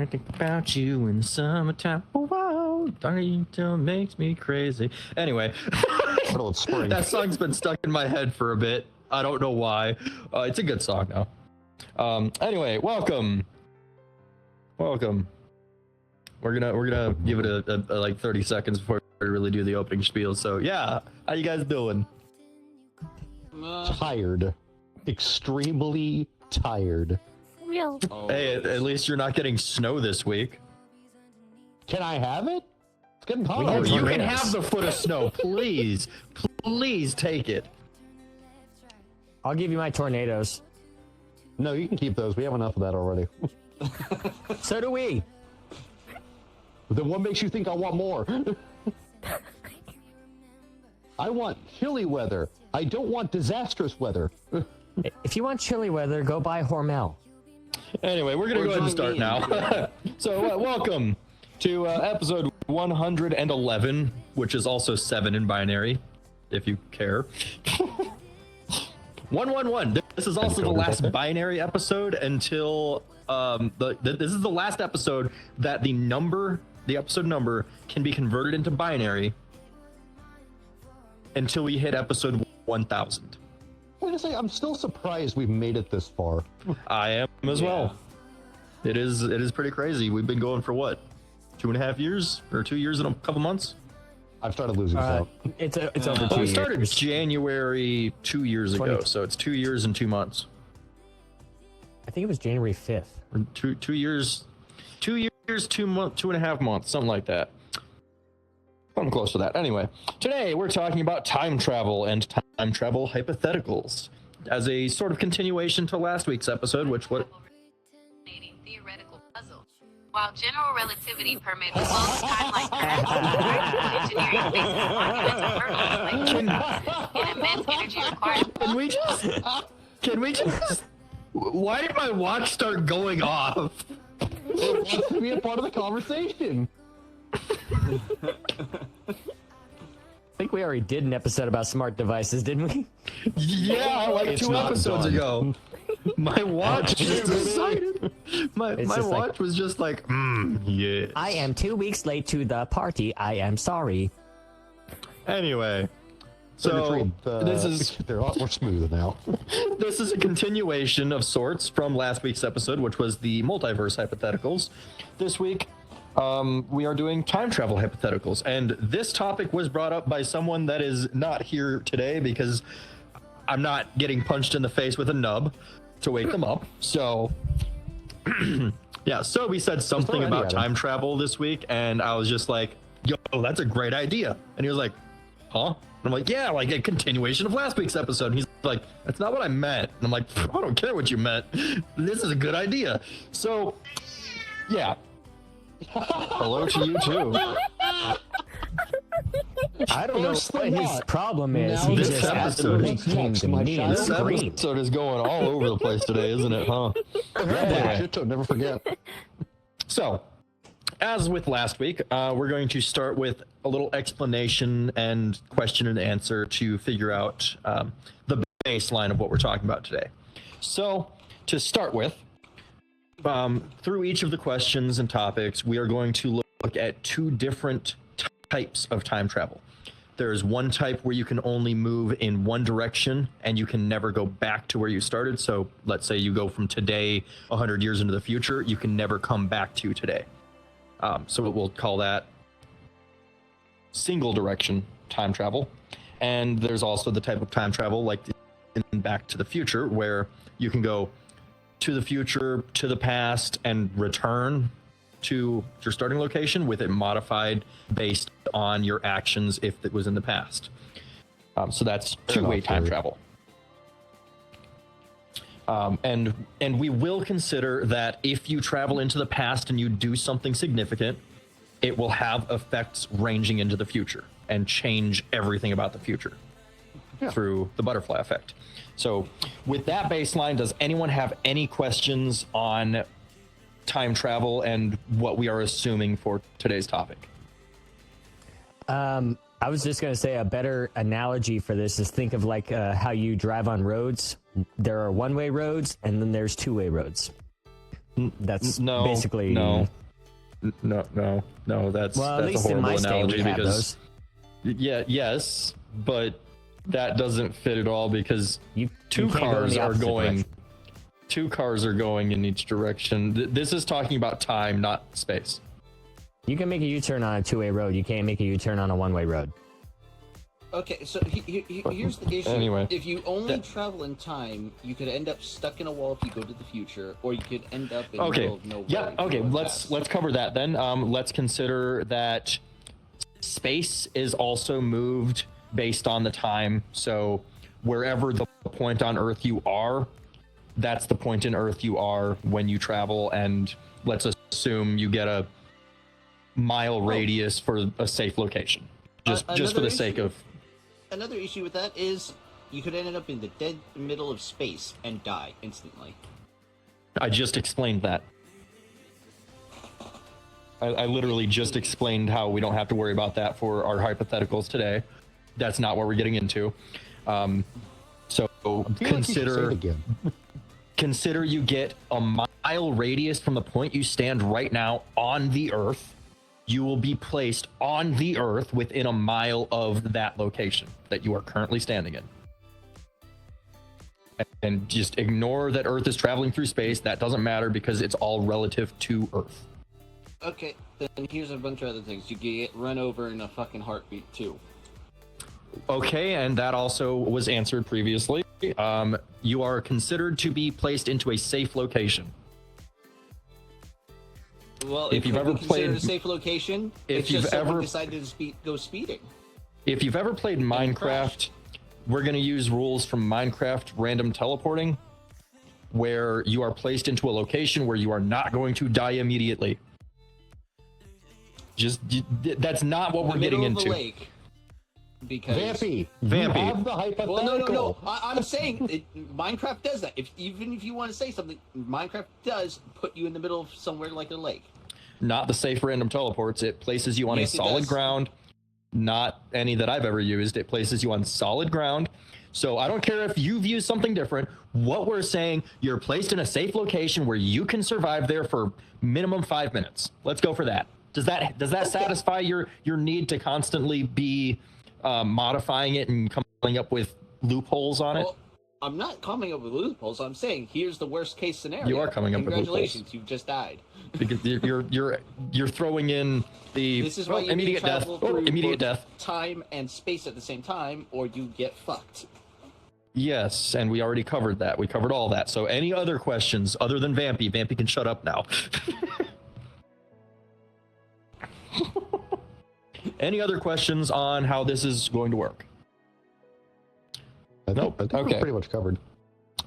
I think about you in the summertime. Oh, wow, darling, it makes me crazy. Anyway, that song's been stuck in my head for a bit. I don't know why. It's a good song now. Anyway, welcome. We're gonna give it a like 30 seconds before we really do the opening spiel. So yeah, how you guys doing? Tired, extremely tired. Real. Hey, at least you're not getting snow this week. Can I have it? It's getting hot. Oh, you can have the foot of snow, please. Please take it. I'll give you my tornadoes. No, you can keep those. We have enough of that already. So do we. Then what makes you think I want more? I want chilly weather. I don't want disastrous weather. If you want chilly weather, go buy Hormel. Anyway, we're going to go ahead and start now. So, welcome to episode 111, which is also 7 in binary, if you care. 111. This is also the last binary episode until this is the last episode that the episode number can be converted into binary until we hit episode 1000. Wait a second, I'm still surprised we've made it this far. I am as well. It is pretty crazy. We've been going for what, 2.5 years or 2 years and a couple months? I've started losing count. It's over 2 We years. started January 2 years ago, so it's 2 years and 2 months. I think it was January 5th. Or 2 years, 2.5 months, something like that. I'm close to that. Anyway, today we're talking about time travel and time travel hypotheticals as a sort of continuation to last week's episode, which what. Theoretical puzzle. While general relativity permits most timeline curves, engineering faces monuments of hurdles like an immense energy requirement. Can we just? Why did my watch start going off? It wants to be a part of the conversation. I think we already did an episode about smart devices, didn't we? Yeah, like It's 2 not episodes done. ago. My watch just decided. My watch was just like, yeah. I am 2 weeks late to the party. I am sorry. Anyway, so this is they're a lot more smooth now. this is a continuation of sorts from last week's episode, which was the multiverse hypotheticals. This week, we are doing time travel hypotheticals, and this topic was brought up by someone that is not here today because I'm not getting punched in the face with a nub to wake them up. So, yeah, so we said something about time travel this week, and I was just like, yo, that's a great idea. And he was like, huh? And I'm like, yeah, like a continuation of last week's episode. And he's like, that's not what I meant. And I'm like, I don't care what you meant. This is a good idea. So, yeah. Hello to you too. I don't know First what thing his not. problem is. Now He this just episode absolutely is came next, to my me child. and This screamed. episode is going all over the place today, isn't it, huh? Yeah. Shit, don't never forget. So, as with last week, we're going to start with a little explanation and question and answer to figure out the baseline of what we're talking about today. So, to start with, through each of the questions and topics, we are going to look at 2 different types of time travel. There is one type where you can only move in one direction and you can never go back to where you started. So let's say you go from today 100 years into the future, you can never come back to today. So we'll call that single direction time travel. And there's also the type of time travel like in Back to the Future where you can go to the future, to the past, and return to your starting location with it modified based on your actions if it was in the past. So that's two-way time travel. And we will consider that if you travel into the past and you do something significant, it will have effects ranging into the future and change everything about the future through the butterfly effect. So with that baseline, does anyone have any questions on time travel and what we are assuming for today's topic? I was just going to say a better analogy for this is think of like how you drive on roads. There are one-way roads and then there's two-way roads. That's No, basically no. That's Well, at that's least a in horrible my state analogy we have because those. yes, but that doesn't fit at all because You two can't go in cars the are opposite going. direction. Two cars are going in each direction. This is talking about time, not space. You can make a U-turn on a two-way road. You can't make a U-turn on a one-way road. Okay, so here's the issue. Anyway, if you only travel in time, you could end up stuck in a wall if you go to the future, or you could end up in the middle of nowhere. Yeah. if you Okay. go Let's fast. cover that then. Let's consider that space is also moved based on the time. So wherever the point on Earth you are, that's the point in Earth you are when you travel. And let's assume you get a mile radius for a safe location, just for another the sake issue- of. Another issue with that is you could end up in the dead middle of space and die instantly. I just explained that. I literally just explained how we don't have to worry about that for our hypotheticals today. That's not what we're getting into. So I feel like you should say consider it again. consider you get a mile radius from the point you stand right now on the Earth. You will be placed on the Earth within a mile of that location that you are currently standing in. And just ignore that Earth is traveling through space. That doesn't matter because it's all relative to Earth. Okay, then here's a bunch of other things. You can get run over in a fucking heartbeat too. Okay, and that also was answered previously. You are considered to be placed into a safe location. Well, If you've ever considered played- a safe location, if it's you've just someone ever- decided to go speeding. If you've ever played Minecraft, crashed. we're going to use rules from Minecraft random teleporting, where you are placed into a location where you are not going to die immediately. That's not what we're getting Middle of into. a lake. Because Vampy, Vampy. you have the hypothetical. Well, no. I'm saying Minecraft does that. Even if you want to say something, Minecraft does put you in the middle of somewhere like a lake. Not the safe random teleports. It places you on Yes, a it solid does. ground. Not any that I've ever used. It places you on solid ground. So I don't care if you've used something different. What we're saying, you're placed in a safe location where you can survive there for minimum 5 minutes. Let's go for that. Does that satisfy your need to constantly be modifying it and coming up with loopholes on it? Well, I'm not coming up with loopholes. I'm saying here's the worst case scenario. You are coming up with loopholes. Congratulations, you've just died. Because you're throwing in the This is why you need to immediate death. travel through Immediate both death. time and space at the same time, or you get fucked. Yes, and we already covered that. We covered all that. So any other questions other than Vampy? Vampy can shut up now. Any other questions on how this is going to work? Nope. I think Okay. we're pretty much covered.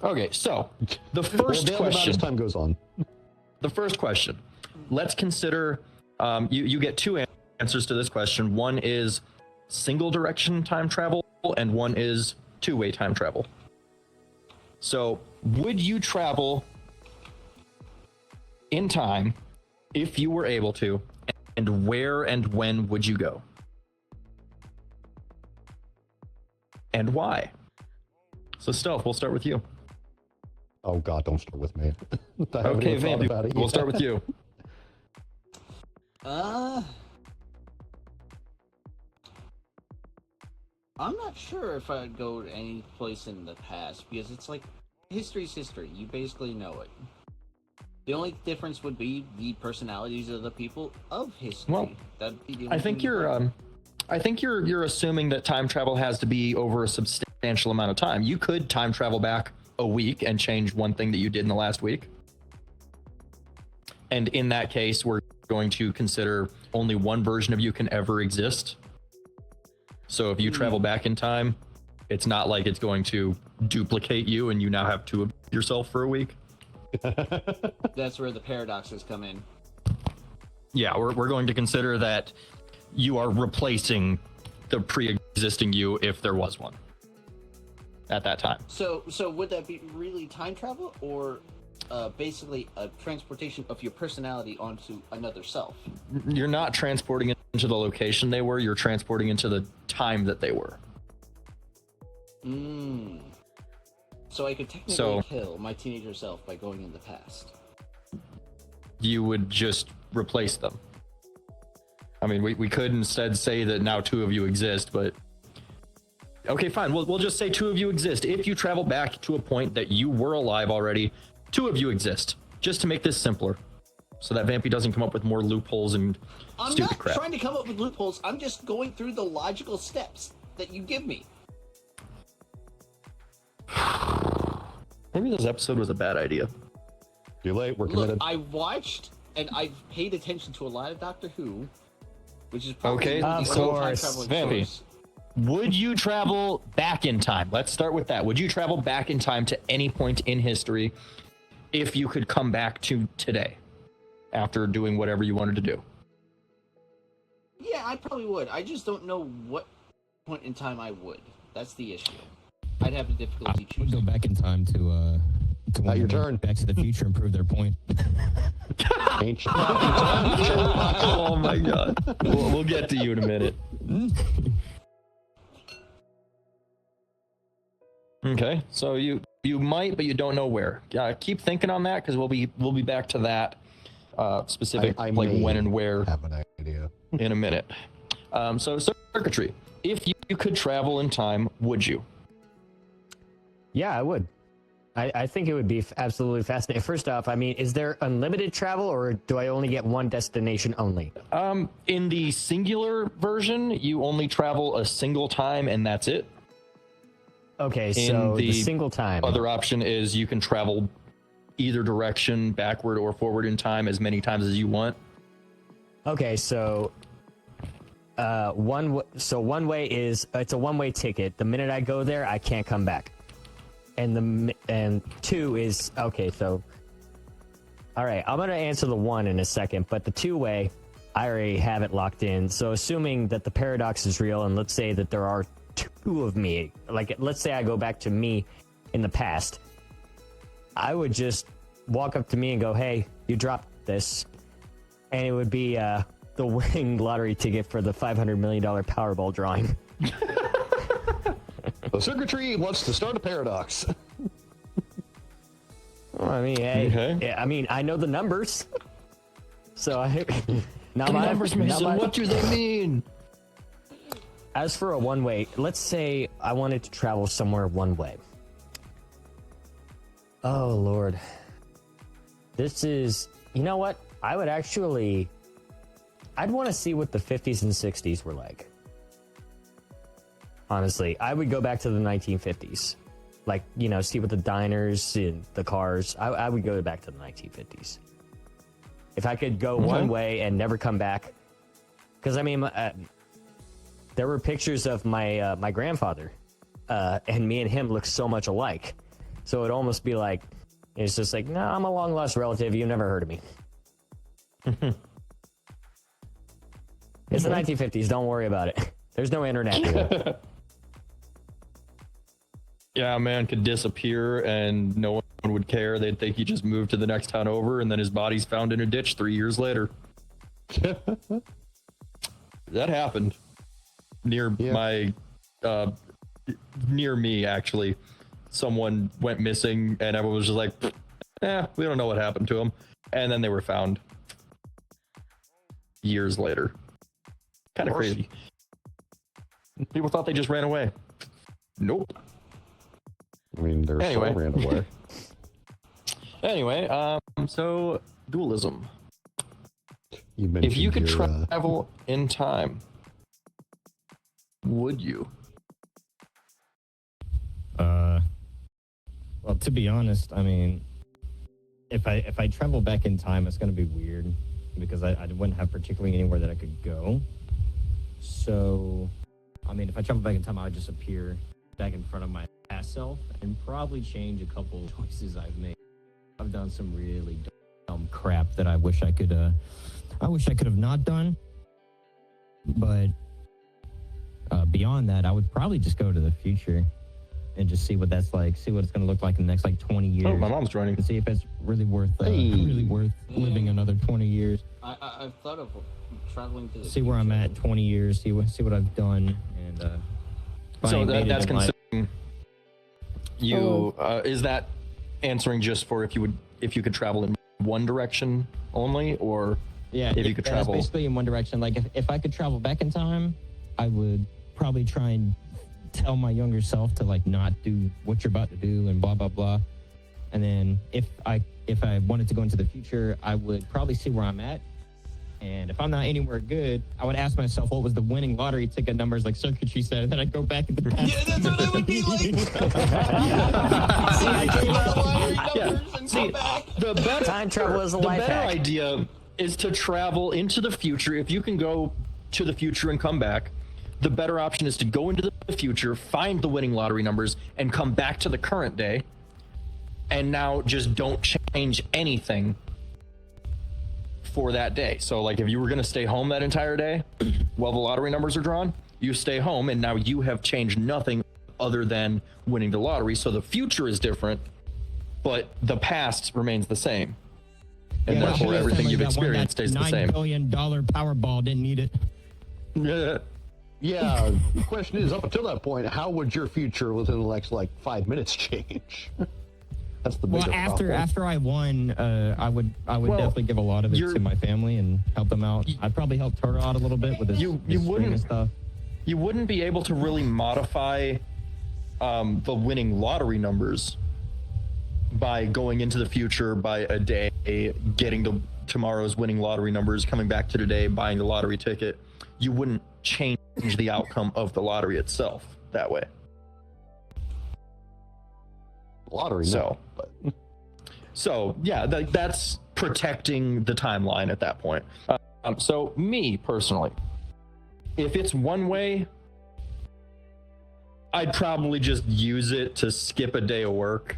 Okay, so the Well, first they'll about question. as time goes on. The first question. Let's consider. You get two answers to this question. One is single direction time travel, and one is two-way time travel. So, would you travel in time if you were able to, and where and when would you go? And why? So, Stealth, we'll start with you. Oh God, don't start with me. I haven't Okay, even thought Vampy, about it we'll yet. start with you. I'm not sure if I'd go to any place in the past because it's like history's history. You basically know it. The only difference would be the personalities of the people of history. Well, That'd be the I only think thing you're different. I think you're assuming that time travel has to be over a substantial amount of time. You could time travel back a week and change one thing that you did in the last week. And in that case, we're going to consider only one version of you can ever exist. So if you travel back in time, it's not like it's going to duplicate you and you now have two of yourself for a week. That's where the paradoxes come in. Yeah, we're going to consider that you are replacing the pre-existing you if there was one at that time. So would that be really time travel or basically a transportation of your personality onto another self? You're not transporting it into the location they were, you're transporting into the time that they were. So I could technically kill my teenager self by going in the past. you would just replace them. I mean, we could instead say that now 2 of you exist, but okay, fine. We'll just say 2 of you exist. If you travel back to a point that you were alive already, 2 of you exist, just to make this simpler, so that Vampy doesn't come up with more loopholes and stupid crap. I'm not trying to come up with loopholes. I'm just going through the logical steps that you give me. Maybe this episode was a bad idea. Too late. We're committed. Look, I watched and I've paid attention to a lot of Doctor Who, which is probably Okay, one of the of only time course. traveling Vampy. shows. Would you travel back in time? Let's start with that. Would you travel back in time to any point in history if you could come back to today after doing whatever you wanted to do? Yeah, I probably would. I just don't know what point in time I would. That's the issue. I'd have a difficulty I would go choosing. back in time to Not your when they turn. went Back to the Future and prove their point. Ancient. Oh my god. We'll get to you in a minute. Okay, so you might, but you don't know where. Keep thinking on that, because we'll be back to that specific I like may when and where have an idea. in a minute. So circuitry. If you could travel in time, would you? Yeah, I would. I think it would be absolutely fascinating. First off, I mean, is there unlimited travel, or do I only get one destination only? In the singular version, you only travel a single time, and that's it. Okay, In so the the single time. Other option is you can travel either direction, backward or forward in time, as many times as you want. Okay, so one way is it's a one-way ticket. The minute I go there, I can't come back. And 2 is okay. So, all right, I'm gonna answer the 1 in a second, but the 2-way, I already have it locked in. So, assuming that the paradox is real, and let's say that there are 2 of me, like let's say I go back to me in the past, I would just walk up to me and go, "Hey, you dropped this," and it would be the winning lottery ticket for the $500 million Powerball drawing. The circuitry wants to start a paradox. Well, I mean, hey, Okay. yeah, I mean, I know the numbers, so now The my numbers, Mason, what do they mean? As for a one-way, let's say I wanted to travel somewhere one way. Oh Lord, this is. You know what? I'd want to see what the 50s and 60s were like. Honestly, I would go back to the 1950s. Like, see what the diners and the cars. I would go back to the 1950s. If I could go one way and never come back. Because, I mean, there were pictures of my grandfather. And me and him look so much alike. So it'd almost be like, it's just like, no, I'm a long-lost relative. You've never heard of me. It's the 1950s. Don't worry about it. There's no internet. Yeah, a man could disappear and no one would care. They'd think he just moved to the next town over, and then his body's found in a ditch 3 years later. That happened near near me, actually. Someone went missing, and everyone was just like, we don't know what happened to him. And then they were found years later. Kind of crazy. People thought they just ran away. Nope. I mean, they're Anyway. so ran away. Anyway, so dualism. You If you could mentioned your, travel in time, would you? Well, to be honest, I mean, if I travel back in time, it's going to be weird because I wouldn't have particularly anywhere that I could go. So, I mean, if I travel back in time, I would just appear back in front of my past self and probably change a couple of choices I've made. I've done some really dumb crap that I wish I could have not done. But beyond that, I would probably just go to the future and just see what that's like, see what it's going to look like in the next like 20 years. Oh, my mom's joining. And see if it's really worth living another 20 years. I've thought of traveling to the See where I'm future. at 20 years, see what I've done, and if I So ain't made it that's in life- considering you. Is that answering just for if you could travel in one direction only, or Yeah, if you could that's travel? basically in one direction. Like if I could travel back in time, I would probably try and tell my younger self to like not do what you're about to do and blah blah blah. And then if I wanted to go into the future, I would probably see where I'm at. And if I'm not anywhere good, I would ask myself what was the winning lottery ticket numbers, like circuitry said, and then I'd go back in the past. Yeah, that's what I would be like. See, the better Time travel is a the life better hack. idea is to travel into the future. If you can go to the future and come back, the better option is to go into the future, find the winning lottery numbers, and come back to the current day. And now just don't change anything for that day. So like if you were going to stay home that entire day while the lottery numbers are drawn, you stay home and now you have changed nothing other than winning the lottery. So the future is different, but the past remains the same. And Yeah, therefore like everything you've that one, experienced that stays the same. $9 billion Powerball didn't need it. Yeah. Yeah, the question is, up until that point, how would your future within the next, 5 minutes change? That's the bigger Well, problem. after I won, I would Well, definitely give a lot of it you're- to my family and help them out. I'd probably help Turtle out a little bit with his, You his stream wouldn't- and stuff. You wouldn't be able to really modify the winning lottery numbers by going into the future by a day, getting tomorrow's winning lottery numbers, coming back to today, buying the lottery ticket. You wouldn't change the outcome of the lottery itself that way. Lottery, So- no. But So yeah, that's protecting the timeline at that point. So me personally, if it's one way, I'd probably just use it to skip a day of work.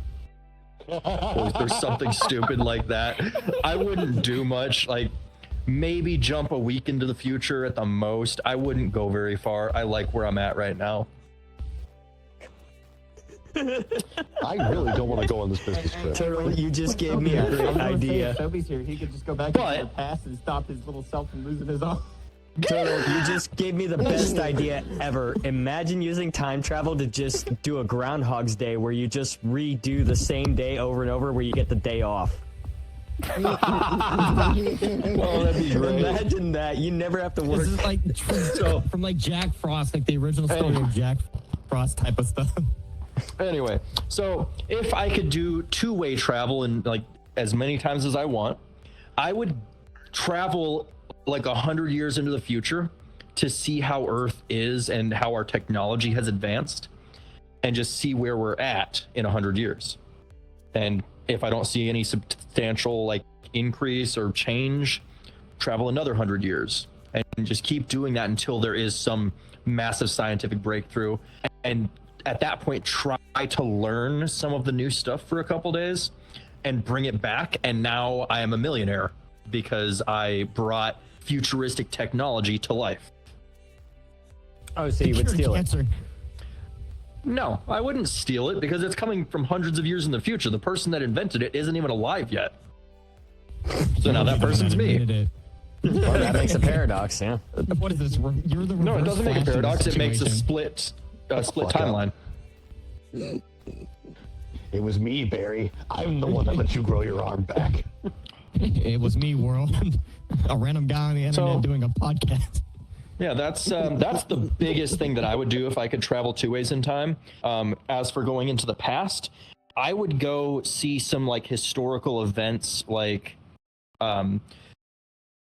Or something stupid like that. I wouldn't do much, like maybe jump a week into the future at the most. I wouldn't go very far. I like where I'm at right now. I really don't want to go on this business trip. Turtle, you just gave me a great idea. Toby's here. He could just go back But- into the past and stop his little self from losing his arm. Turtle, you just gave me the best idea ever. Imagine using time travel to just do a Groundhog's Day where you just redo the same day over and over where you get the day off. Oh, that'd be great. Imagine that. You never have to work. This is like from like Jack Frost, like the original story of Jack Frost type of stuff. Anyway, so if I could do two-way travel and like as many times as I want, I would travel like 100 years into the future to see how Earth is and how our technology has advanced, and just see where we're at in 100 years. And if I don't see any substantial like increase or change, travel another 100 years and just keep doing that until there is some massive scientific breakthrough. And at that point, try to learn some of the new stuff for a couple days and bring it back. And now I am a millionaire because I brought futuristic technology to life. Oh, so you would steal it. Cancer. No, I wouldn't steal it because it's coming from hundreds of years in the future. The person that invented it isn't even alive yet. So now that person's me. Well, that makes a paradox, yeah. What is this? You're the No, it doesn't make a Flash of the paradox. It makes a situation. split fuck up. timeline. It was me, Barry. I'm the one that let you grow your arm back. It was me, world. A random guy on the internet So- doing a podcast. Yeah, that's the biggest thing that I would do if I could travel two ways in time. As for going into the past, I would go see some like historical events like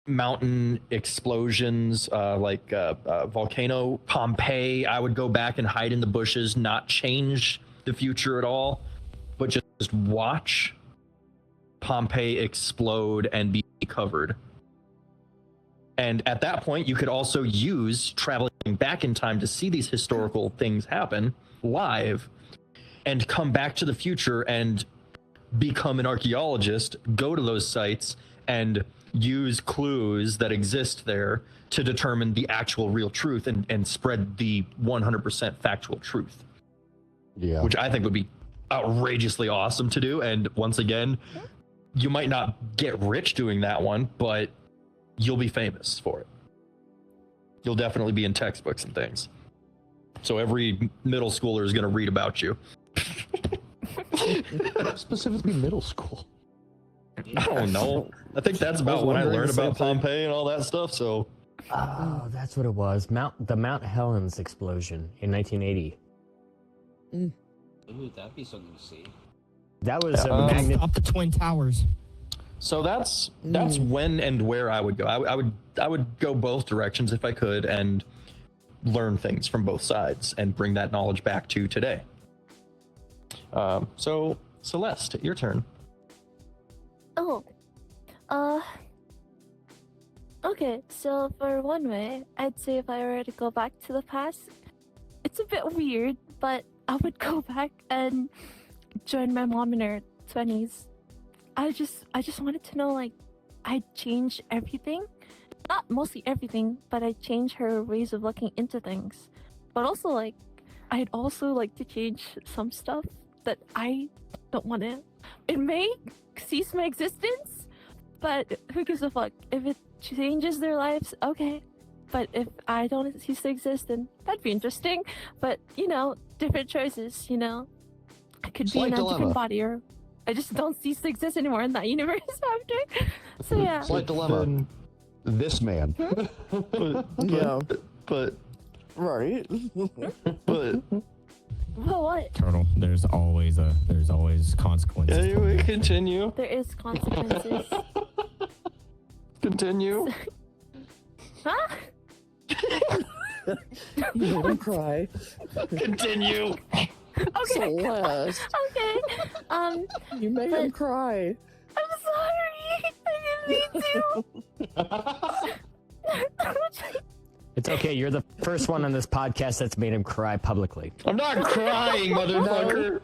mountain explosions, volcano Pompeii. I would go back and hide in the bushes, not change the future at all, but just watch Pompeii explode and be covered. And at that point, you could also use traveling back in time to see these historical things happen live and come back to the future and become an archaeologist, go to those sites and use clues that exist there to determine the actual real truth and spread the 100% factual truth, Yeah. which I think would be outrageously awesome to do. And once again, you might not get rich doing that one, but you'll be famous for it. You'll definitely be in textbooks and things. So every middle schooler is going to read about you. Specifically middle school. I don't know. I think that's about when I learned about Pompeii and all that stuff. So Oh, that's what it was. The Mount Helens explosion in 1980. Ooh, that'd be something to see. That was a Stop the Twin Towers. So that's when and where I would go. I would go both directions if I could and learn things from both sides and bring that knowledge back to today. So Celeste, your turn. Oh. Okay, so for one way, I'd say if I were to go back to the past, it's a bit weird, but I would go back and join my mom in her 20s. I just wanted to know, like, I'd change everything. Not mostly everything, but I'd change her ways of looking into things. But also, like, I'd also like to change some stuff that I don't want to. It may cease my existence, but who gives a fuck? If it changes their lives, okay. But if I don't cease to exist, then that'd be interesting. But, you know, different choices, you know. I could be Slight in a dilemma. different body, or I just don't cease to exist anymore in that universe after. So yeah. Slight dilemma. This man. Yeah, But right. but Well, what? Turtle, there's always consequences. anyway, continue. There is consequences. Continue. Huh? You made him cry. Continue. Okay. Celeste, Okay. you made him cry. I'm sorry. I didn't mean to. It's okay. You're the first one on this podcast that's made him cry publicly. I'm not crying, motherfucker.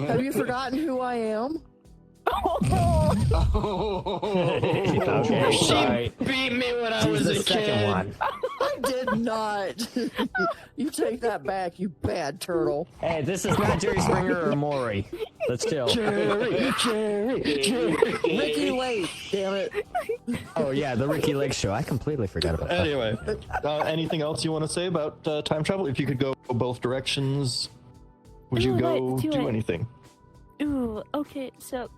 Have you forgotten who I am? Okay, She sorry. beat me when I She's was the a second kid. one. I did not. You take that back, you bad turtle. Hey, this is not Jerry Springer or Maury. Let's chill. Jerry. Ricky Lake, damn it. Oh yeah, the Ricky Lake show. I completely forgot about that. Anyway, anything else you want to say about time travel? If you could go both directions, would you Ooh, go right, do two-way. anything? Ooh, okay, so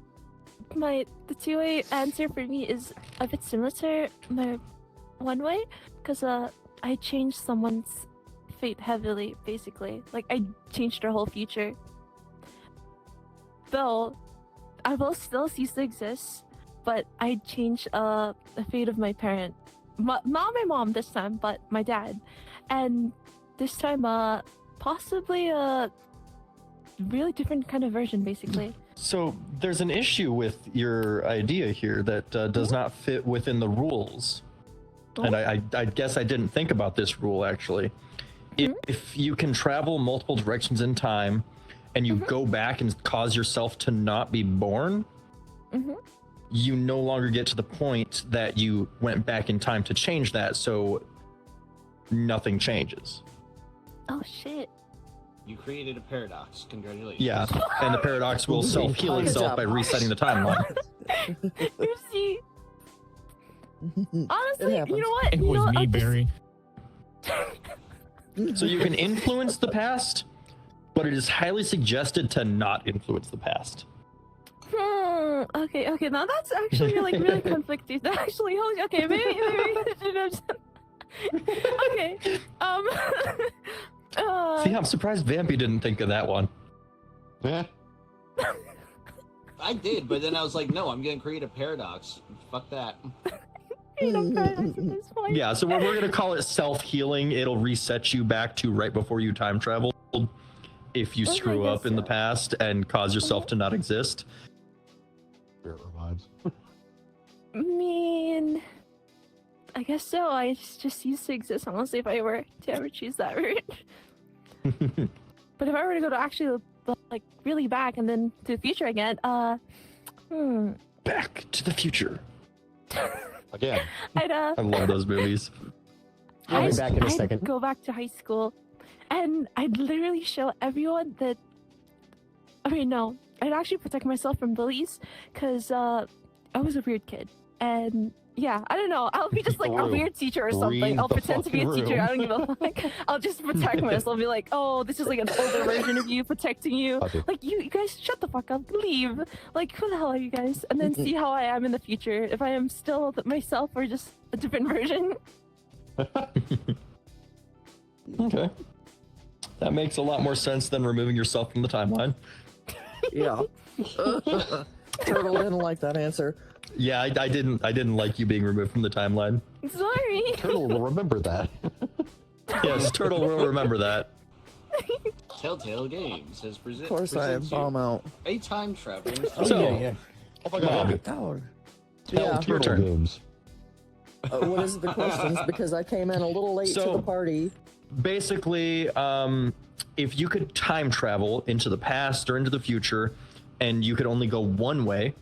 the two-way answer for me is a bit similar to my one-way, because I changed someone's fate heavily, basically. Like, I changed their whole future. Though, I will still cease to exist, but I changed the fate of my parent. Not my mom this time, but my dad. And this time, possibly a really different kind of version, basically. So there's an issue with your idea here that does not fit within the rules. And I guess I didn't think about this rule, actually. If you can travel multiple directions in time and you go back and cause yourself to not be born, you no longer get to the point that you went back in time to change that, so nothing changes. Oh, shit. You created a paradox. Congratulations. Yeah, and the paradox will self-heal Good itself job. by resetting the timeline. Oopsie. It Honestly, happens. you know what? It You know was what? me, I'll just- Barry. So you can influence the past, but it is highly suggested to not influence the past. Okay, now that's actually like really conflicting. Actually, okay, maybe. Okay, See, I'm surprised Vampy didn't think of that one. Yeah. I did, but then I was like, no, I'm gonna create a paradox. Fuck that. you know, paradox at this point. Yeah, so we're going to call it self-healing. It'll reset you back to right before you time traveled if you Okay, screw I up guess in the so. past and cause yourself to not exist. Spirit revives. I mean, I guess so. I just used to exist, honestly, if I were to ever choose that route. But if I were to go to actually, like, really back and then to the future again, Back to the Future. Again. I'd, I love those movies. I'll be back in a I'd second. go back to high school, and I'd literally show everyone that. I mean, no, I'd actually protect myself from bullies, cause I was a weird kid, and Yeah, I don't know. I'll be just like the a room. weird teacher or something. Read I'll the pretend to be a fucking teacher. room. I don't give a fuck. I'll just protect myself. I'll be like, oh, this is like an older version of you protecting you. Okay. Like, you guys, shut the fuck up. Leave. Like, who the hell are you guys? And then see how I am in the future. If I am still myself or just a different version. Okay. That makes a lot more sense than removing yourself from the timeline. Yeah. Turtle didn't like that answer. Yeah, I didn't like you being removed from the timeline. Sorry. Turtle will remember that. Yes, Turtle will remember that. Telltale Games has Of course I bomb out. a time traveling. So, Oh my god. Oh. Tell Yeah. Your Turtle turn. Games. What is the questions? Because I came in a little late to So- the party. Basically, if you could time travel into the past or into the future, and you could only go one way,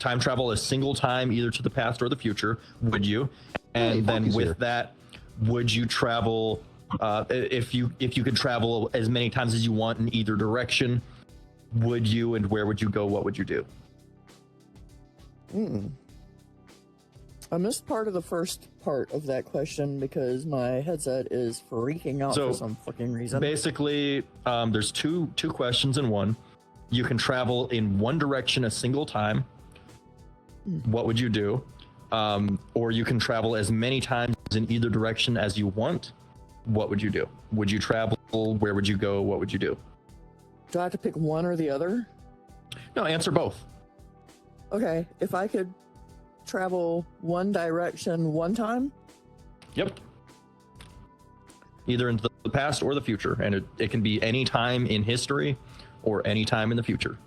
time travel a single time either to the past or the future, would you? And Hey, then Bucky's with here. that, would you travel? If you could travel as many times as you want in either direction, would you? And where would you go? What would you do? I missed part of the first part of that question because my headset is freaking out So, for some fucking reason. Basically, there's two questions in one. You can travel in one direction a single time. What would you do? Or you can travel as many times in either direction as you want. What would you do? Would you travel? Where would you go? What would you do? Do I have to pick one or the other? No, answer both. Okay, if I could travel one direction one time, Yep. Either into the past or the future. And it can be any time in history or any time in the future.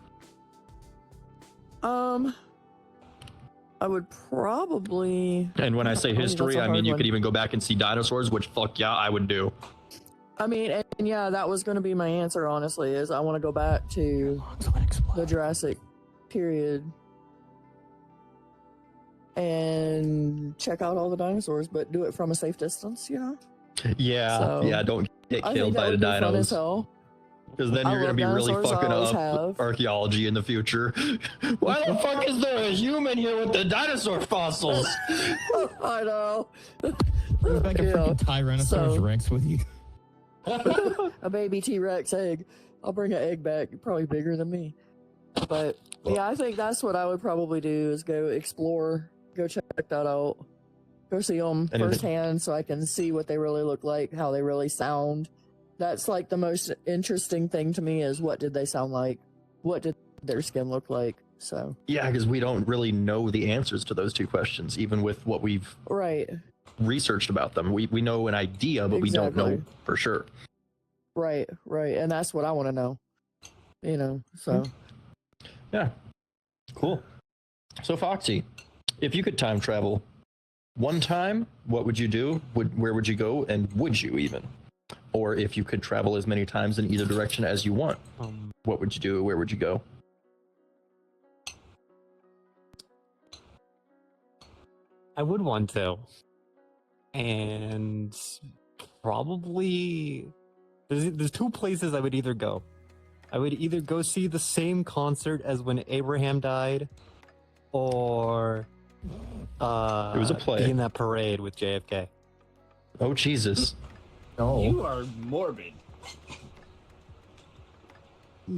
I would probably. And when I say That's history, a I mean hard you one. could even go back and see dinosaurs, which fuck yeah, I would do. I mean, and yeah, that was going to be my answer. Honestly, is I want to go back to the Jurassic period and check out all the dinosaurs, but do it from a safe distance. Yeah, So, yeah, don't get I killed think that by the would be fun as dinos. hell. Because then I you're going to love be really dinosaurs, I fucking always up have. archaeology in the future. Why the fuck is there a human here with the dinosaur fossils? I know. Bring back a Yeah. freaking Tyrannosaurus So- Rex with you. A baby T-Rex egg. I'll bring an egg back. You're probably bigger than me. But yeah, I think that's what I would probably do is go explore, go check that out, go see them Anything- firsthand so I can see what they really look like, how they really sound. That's like the most interesting thing to me is what did they sound like? What did their skin look like? So, Yeah, because we don't really know the answers to those two questions, even with what we've right, researched about them. We know an idea, but we don't know Exactly. for sure. right. And that's what I want to know. So. Yeah, cool. So Foxy, if you could time travel one time, what would you do? Where would you go? And would you even? Or if you could travel as many times in either direction as you want, what would you do? Where would you go? I would want to. And probably there's two places I would either go. I would either go see the same concert as when Abraham died, or It was a play. be in that parade with JFK. Oh Jesus! You are morbid.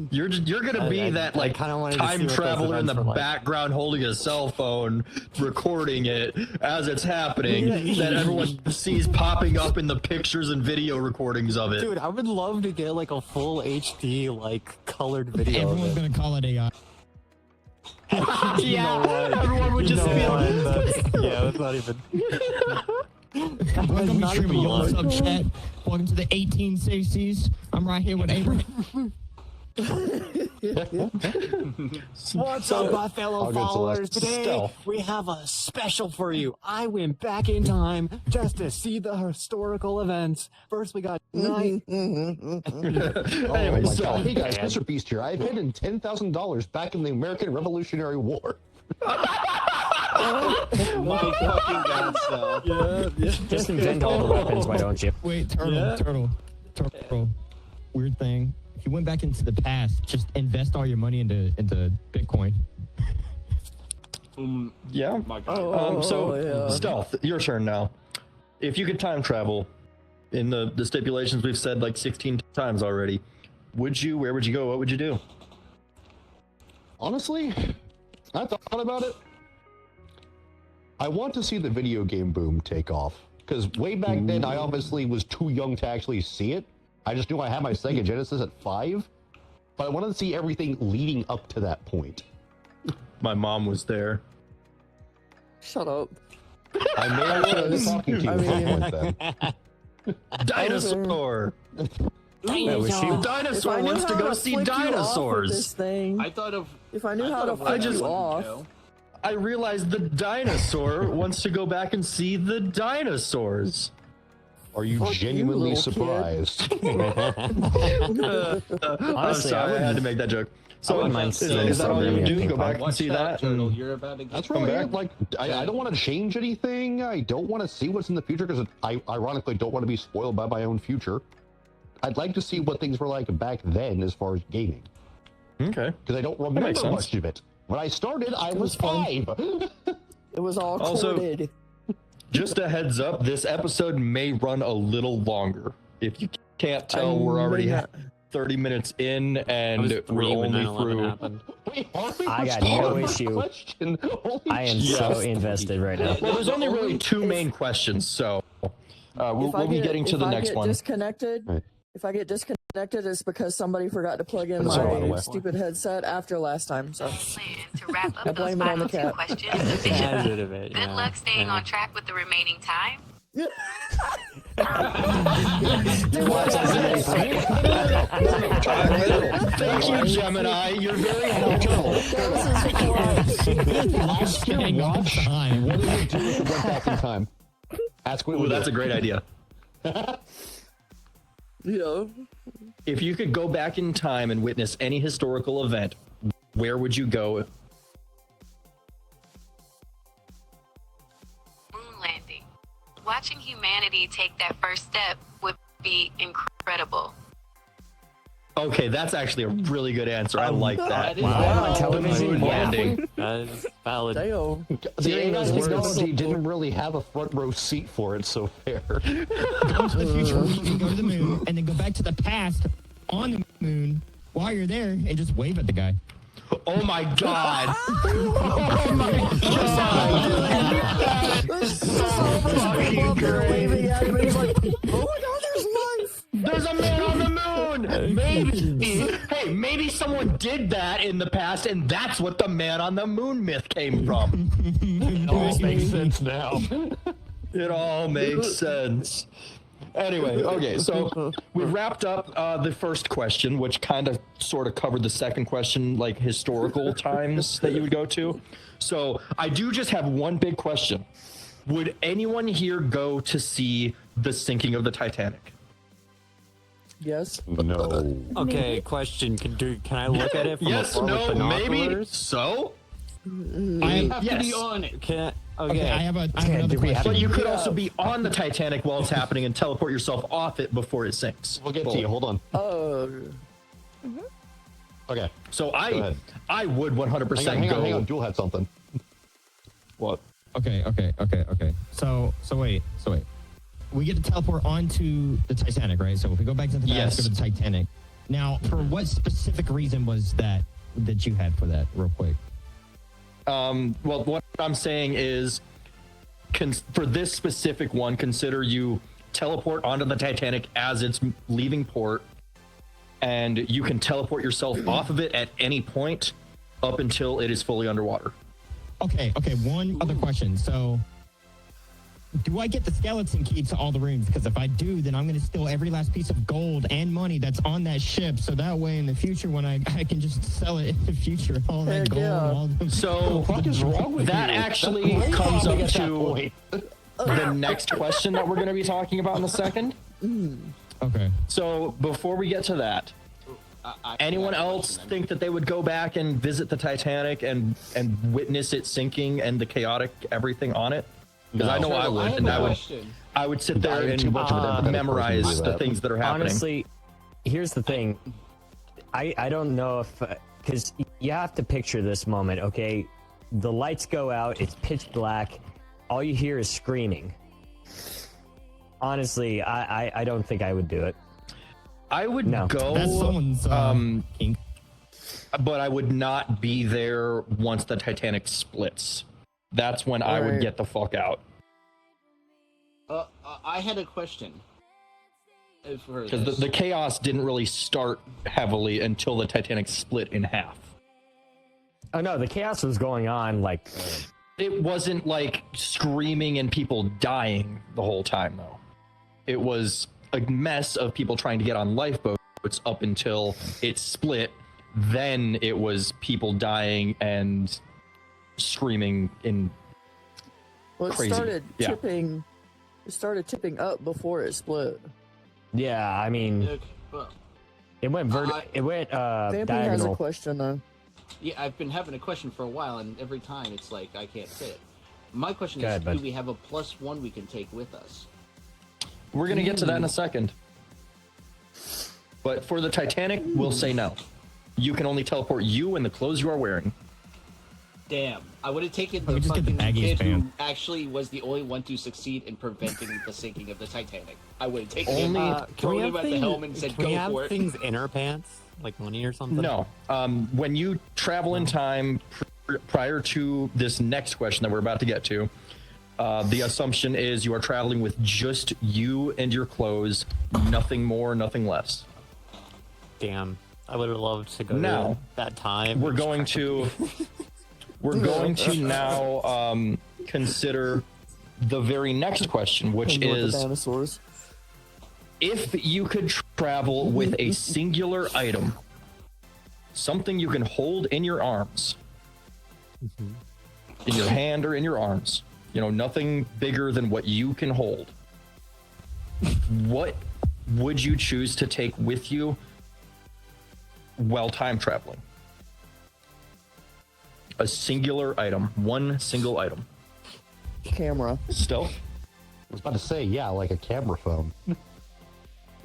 You're gonna be that like kinda wanted to see time what those traveler in the events were like. background holding a cell phone, recording it as it's happening. That everyone sees popping up in the pictures and video recordings of it. Dude, I would love to get like a full HD like colored video Everyone's of it. gonna call it AI. Yeah, everyone would just be like, That's not even. Welcome to not streaming. even Yo, what's lying. up, chat? Welcome to the 1860s. I'm right here with Abraham. What's up, my fellow I'll get followers? Celeste. Today Stealth. we have a special for you. I went back in time just to see the historical events. First, we got night. Oh Anyway, my so god. Hey guys, Mr. Beast here. I've hidden $10,000 back in the American Revolutionary War. My fucking god, so. Just invent all the weapons, why don't you? Wait, turtle. Weird thing. If you went back into the past, just invest all your money into Bitcoin. Yeah. My God. yeah. Stealth, your turn now. If you could time travel, in the stipulations we've said like 16 times already, where would you go? What would you do? Honestly, I thought about it. I want to see the video game boom take off. Because way back then, I obviously was too young to actually see it. I just knew I had my Sega Genesis at 5. But I wanted to see everything leading up to that point. My mom was there. Shut up. I may have been talking to you I at some mean- point then. Dinosaur! Dinosaur If I knew wants to how go to see flick you off with dinosaurs. this thing, I thought of. if I knew I how thought to of flick just- you off, I realized the dinosaur wants to go back and see the dinosaurs. Are you Fuck you, genuinely little kid. surprised? I'm Honestly, sorry, I had to make that joke. So wouldn't mind is seeing that all you something would do? in Go back and Watch see that, that? Turtle. and- You're about to get. That's Come really back. it. Like, I don't want to change anything. I don't want to see what's in the future because I ironically don't want to be spoiled by my own future. I'd like to see what things were like back then as far as gaming. Okay. Because I don't makes remember sense. much of it. When I started, I was fun. 5. it was all Also- corded. Just a heads up, this episode may run a little longer. If you can't tell, we're already 30 minutes in, and I was we're 3 when only 9/11 through. happened. Wait, Harvey, I what's got the no first issue. question? Holy I am shit. so invested right now. Well, there's only really two main questions, so we'll be getting to the next one. Disconnected, Right. If I get disconnected, it's because somebody forgot to plug in That's all the my way. stupid headset after last time. So Plan to wrap I up those blame it on the final two cat. questions That's efficiently. bit of it. Good luck staying on track with the remaining time. Thank you, Gemini. You're very helpful. Ask your watch, what did it do if it went back in time? Ask what it Ooh, would that's do. a great idea. yeah, If you could go back in time and witness any historical event, where would you go? Moon landing. Watching humanity take that first step would be incredible. Okay, that's actually a really good answer. I like that. That is Wow. wow. Television? Moon Yeah. landing. That is valid. damn. The AI those words. technology didn't really have a front row seat for it, so fair. Go to the future, you can go to the moon, and then go back to the past on the moon while you're there and just wave at the guy. Oh my god. Oh my god. So fucking great. Oh my god, there's life. There's a man on the moon. Maybe, hey, maybe someone did that in the past, and that's what the man on the moon myth came from. It all makes sense now. It all makes sense. Anyway, okay, so we wrapped up the first question, which kind of sort of covered the second question, like historical times that you would go to. So I do just have one big question. Would anyone here go to see the sinking of the Titanic? Yes. No. Okay, question. Can I look at it from Yes, afar no, with maybe. binoculars? So? You have to Yes. be on it. Okay, Okay, I have another do we have question. But you could also be on the Titanic while it's happening and teleport yourself off it before it sinks. We'll get to you. Hold on. Oh, Okay. So Go ahead. I would 100% Hang go. on. Jewel had something. What? Okay. So wait. We get to teleport onto the Titanic, right? So if we go back to the past, Yes. go to the Titanic. Now, for what specific reason was that you had for that, real quick? Well, what I'm saying is, for this specific one, consider you teleport onto the Titanic as it's leaving port, and you can teleport yourself off of it at any point up until it is fully underwater. Okay. One other question. So, do I get the skeleton key to all the rooms? Because if I do, then I'm going to steal every last piece of gold and money that's on that ship. So that way, in the future, when I can just sell it in the future, all that Heck gold. yeah. All the, So What is wrong with that you? actually That's comes up at that to point. the next question that we're going to be talking about in a second. okay. So before we get to that, anyone else think that they would go back and visit the Titanic and witness it sinking and the chaotic everything on it? Because I know I would, and I would sit there I'm too much of an and empathetic memorize person to do the that. things that are happening. Honestly, here's the thing. I don't know if because you have to picture this moment, okay? the lights go out, it's pitch black, all you hear is screaming. Honestly, I don't think I would do it. I would No. go, That's someone's kink. but I would not be there once the Titanic splits. That's when I would Right. get the fuck out. I had a question. For Because this. the chaos didn't really start heavily until the Titanic split in half. Oh no, the chaos was going on like It wasn't like screaming and people dying the whole time, though. It was a mess of people trying to get on lifeboats up until it split. Then it was people dying and screaming in Well, it crazy. started Yeah. tipping. It started tipping up before it split. yeah, I mean Okay, well, it went I- Vampy has a diagonal. question though. yeah, I've been having a question for a while, and every time it's like I can't say it. My question Go is, ahead, bud. do we have a +1 we can take with us? We're going to get to that in a second. But for the Titanic, we'll say no. You can only teleport you and the clothes you are wearing. Damn, I would have taken we the just get the fucking baggiest kid who pants. actually was the only one to succeed in preventing the sinking of the Titanic. I would have taken Only- him, Can we thrown have him at the things, helm and said, can we "Go have for it." things in our pants? Like money or something? No. When you travel in time prior to this next question that we're about to get to, the assumption is you are traveling with just you and your clothes, nothing more, nothing less. Damn. I would have loved to go Now, to that time. We're going to now consider the very next question, which Hang with the is dinosaurs. if you could travel with a singular item, something you can hold in your arms, in your hand or in your arms, nothing bigger than what you can hold, what would you choose to take with you while time traveling? A singular item, one single item. Camera. Stealth? I was about to say, yeah, like a camera phone.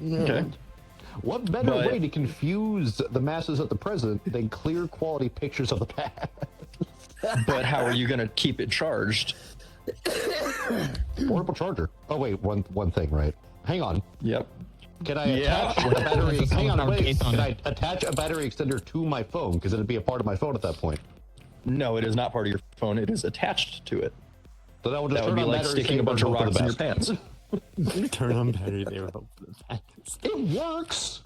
Okay. What better But- way to confuse the masses of the present than clear quality pictures of the past? But how are you going to keep it charged? Portable charger. Oh wait, one thing, right? Hang on. Yep. Can I Yeah. attach a battery? There's a Hang on, silicone wait. case on Can it. I attach a battery extender to my phone? Because it'd be a part of my phone at that point. No, it is not part of your phone. It is attached to it. So that would just That would turn be on like battery sticking a saver bunch of and hope rocks for in the your best. pants. Turn on battery. They were hoping for the best. It works.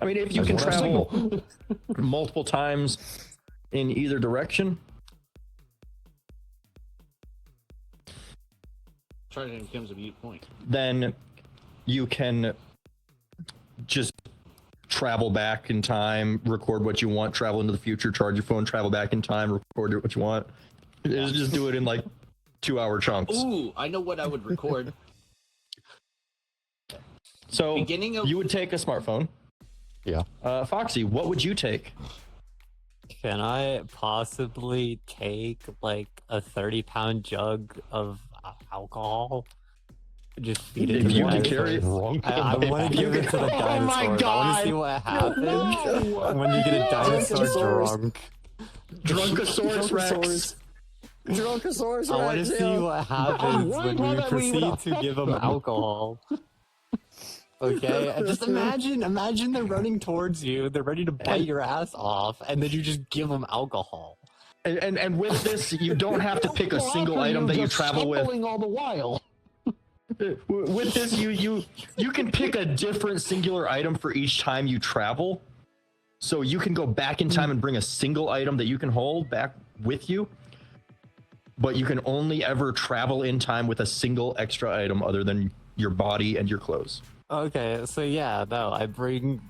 I mean, if you That's can what I travel multiple times in either direction, Charging becomes a mute point. then you can just travel back in time, record what you want, travel into the future, charge your phone, travel back in time, record what you want. Just do it in like 2-hour chunks. Ooh, I know what I would record. So Beginning of- you would take a smartphone. Yeah. Foxy, what would you take? Can I possibly take like a 30-pound jug of alcohol? Just feed it If to the you can dinosaurs? carry it. I want to give it to the dinosaurs. Oh my I want God. to see what happens when you get a dinosaur Drunkosaurus. drunk. Drunkosaurus Rex. Drunkosaurus I want to Rex, see yeah. what happens when we proceed to give them alcohol. Okay, and just imagine they're running towards you, they're ready to bite your ass off, and then you just give them alcohol. And with this, you don't have to pick a single item that you travel with. All the while. With this, you can pick a different singular item for each time you travel. So you can go back in time and bring a single item that you can hold back with you. But you can only ever travel in time with a single extra item other than your body and your clothes. Okay, so yeah, no, I bring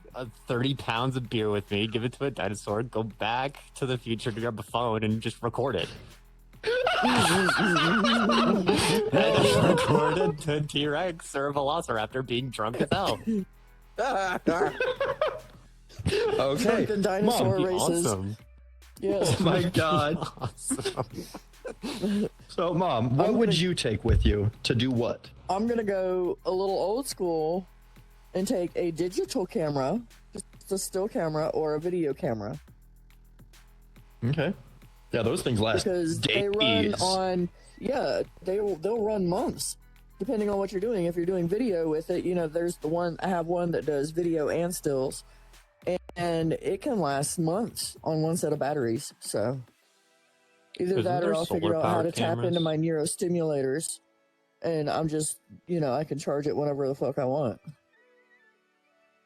30 pounds of beer with me, give it to a dinosaur, go back to the future to grab a phone and just record it. And just record a T-Rex or a Velociraptor being drunk as hell. Okay. Drunken dinosaur Mom, races. Awesome. Yes. Oh my God. Awesome. So, Mom, what would you take with you to do what? I'm gonna go a little old school and take a digital camera, just a still camera or a video camera. Okay. Yeah, those things last because days. they run on. Yeah, they'll run months, depending on what you're doing. If you're doing video with it, there's I have one that does video and stills, and it can last months on one set of batteries. So either Isn't that, or there I'll figure out how solar-powered to tap into cameras? my neurostimulators, and I'm just, I can charge it whenever the fuck I want.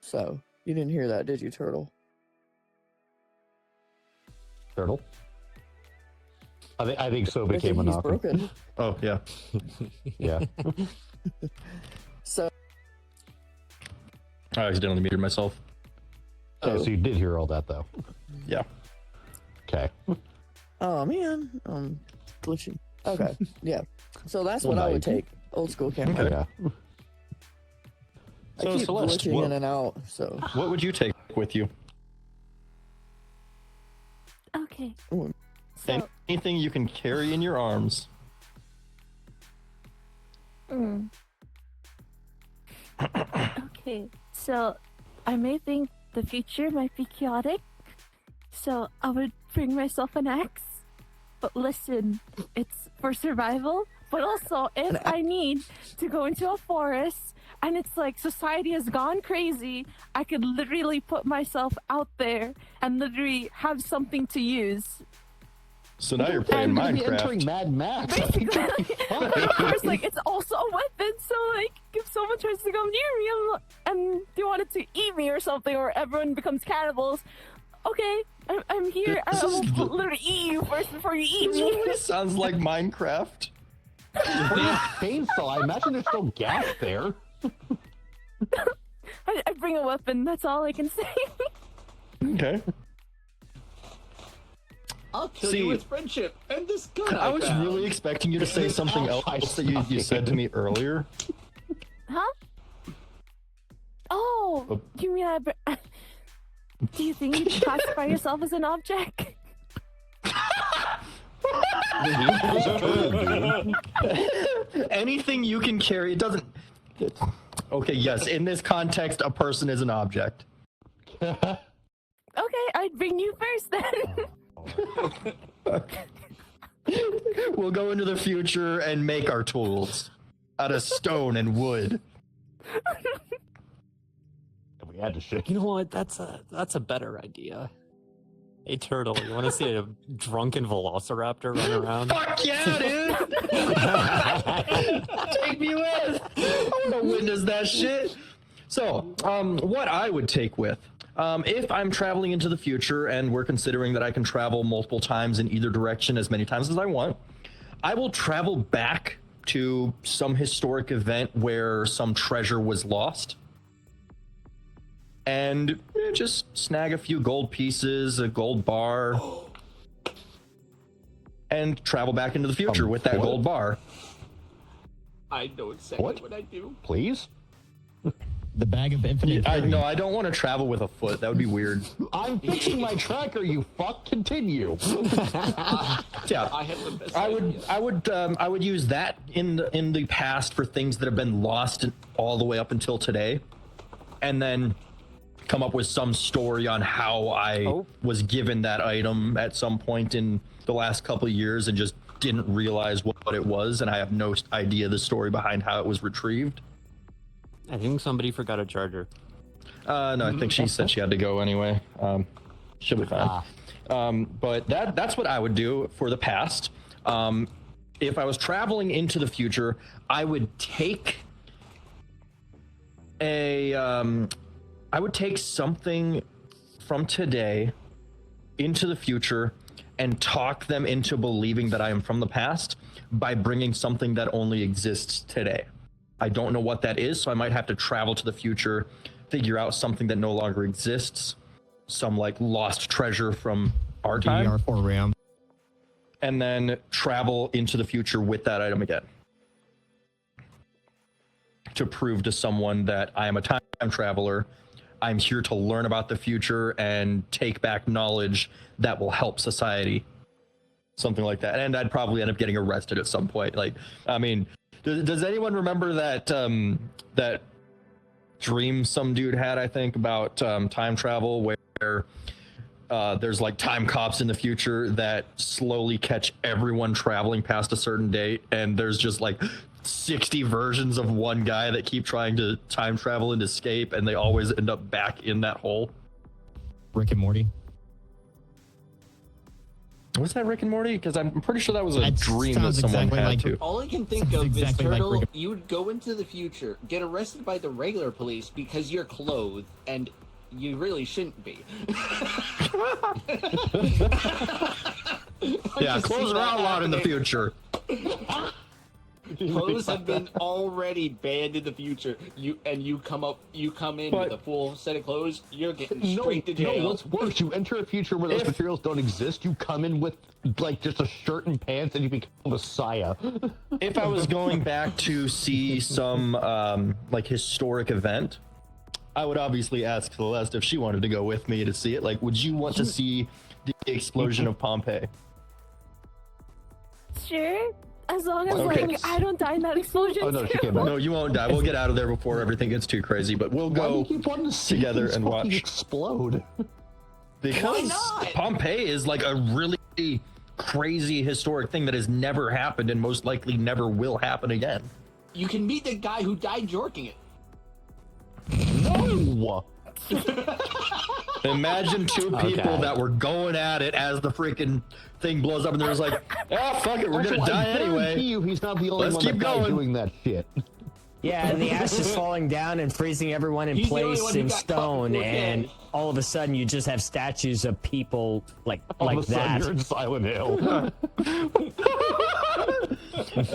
So you didn't hear that, did you, Turtle? Turtle. I think so I became think he's monopoly. broken. Oh yeah. Yeah. So I accidentally muted myself. Yeah, so you did hear all that though. Yeah. Okay. oh man, glitching. Okay, yeah. So that's what Well, I now would you take. Old school camera. Okay. Yeah. So, I keep Celeste, glitching what- in and out. So What would you take with you? Okay. Ooh. So, Anything you can carry in your arms. okay. So, I may think the future might be chaotic. So, I would bring myself an axe. But listen, it's for survival. But also, if I need to go into a forest and it's like society has gone crazy, I could literally put myself out there and literally have something to use. So now you're playing You're gonna be entering Minecraft. Mad Max. Basically, but of course, like, it's also a weapon, so like, if someone tries to come near me and they wanted to eat me or something, or everyone becomes cannibals, okay, I'm here. This I is will literally eat you first before you eat This me. really sounds like Minecraft. Chainsaw. I imagine there's still gas there. I bring a weapon. That's all I can say. Okay. I'll kill See, you with friendship and this gun I was found. really expecting you to say something else that you said to me earlier. Huh? Oh, you mean do you think you can classify yourself as an object? Anything you can carry, it doesn't. Okay, yes, in this context, a person is an object. Okay, I'd bring you first then. We'll go into the future and make our tools out of stone and wood. We had to shit. You know what? That's a better idea. Hey, Turtle, you want to see a drunken velociraptor run around? Fuck yeah, dude! Take me with! I want to witness that shit. So, what I would take with, if I'm traveling into the future and we're considering that I can travel multiple times in either direction as many times as I want, I will travel back to some historic event where some treasure was lost. And just snag a few gold pieces, a gold bar, and travel back into the future with that what? gold bar. I know exactly What? what I do. Please? The bag of infinite. I fury. no, I don't want to travel with a foot. That would be weird. I'm fixing my tracker, you fuck. Continue. Yeah, I have the best I idea. would use that in the past for things that have been lost all the way up until today, and then come up with some story on how I was given that item at some point in the last couple of years and just didn't realize what it was, and I have no idea the story behind how it was retrieved. I think somebody forgot a charger. No, I think she said she had to go anyway. She'll be fine. But that's what I would do for the past. If I was traveling into the future, I would take I would take something from today into the future and talk them into believing that I am from the past by bringing something that only exists today. I don't know what that is, so I might have to travel to the future, figure out something that no longer exists, some like lost treasure from our time, DDR4 RAM. and then travel into the future with that item again to prove to someone that I am a time traveler. I'm here to learn about the future and take back knowledge that will help society. Something like that. And I'd probably end up getting arrested at some point. Like, I mean, does anyone remember that that dream some dude had, I think, about time travel where there's like time cops in the future that slowly catch everyone traveling past a certain date, and there's just like 60 versions of one guy that keep trying to time travel and escape, and they always end up back in that hole. Rick and Morty. Was that Rick and Morty? Because I'm pretty sure that was a That dream that sounds someone exactly had like- to. All I can think Sounds of exactly is like Turtle. Rick- You would go into the future, get arrested by the regular police because you're clothed, and you really shouldn't be. Yeah, clothes are outlawed in the future. Clothes have been already banned in the future. You come in But- with a full set of clothes. You're getting No, straight to jail. no, what's worse, you enter a future where those If- materials don't exist, you come in with, like, just a shirt and pants, and you become a Messiah. If I was going back to see some like historic event, I would obviously ask Celeste if she wanted to go with me to see it. Like, would you want to see the explosion of Pompeii? Sure. As long as Okay. like I don't die in that explosion. Oh, no, she too. came back. No, you won't die. We'll get out of there before everything gets too crazy. But we'll Why do go you keep wanting to see together things and fucking watch. explode? Because not? Pompeii is like a really crazy historic thing that has never happened and most likely never will happen again. You can meet the guy who died jorking it. No! Imagine two people Okay. that were going at it as the freaking thing blows up, and they're just like, "Ah, fuck it, we're gonna Also, die I guarantee anyway." you he's not the only Let's one keep that died going. doing that shit. Yeah, and the ash is falling down and freezing everyone in He's the only place one who in got caught stone, before and Ken. all of a sudden you just have statues of people like All like of a sudden, that. you're in Silent Hill.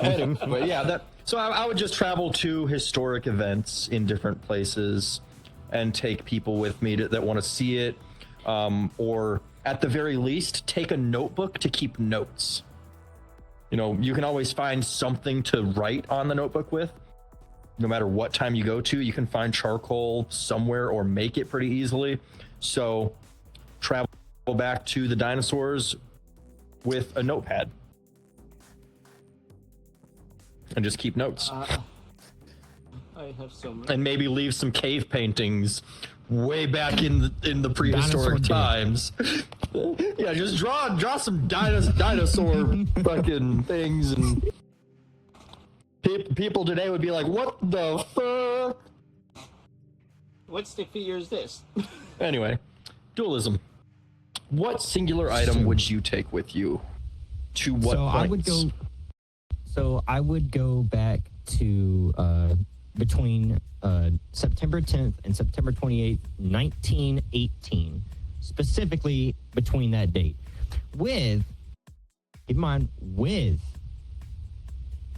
Anyway, yeah, that. So I would just travel to historic events in different places, and take people with me that want to see it, or at the very least, take a notebook to keep notes. You know, you can always find something to write on the notebook with. No matter what time you go to, you can find charcoal somewhere or make it pretty easily. So travel back to the dinosaurs with a notepad and just keep notes. I have so many. And maybe leave some cave paintings way back in the prehistoric times. Yeah, just draw some dinosaur fucking things, and people today would be like, "What the fuck?" What stick figure is this? Anyway, dualism. What singular item would you take with you? To what So points? I would go back to between September 10th and September 28th, 1918, specifically between that date, with, keep in mind, with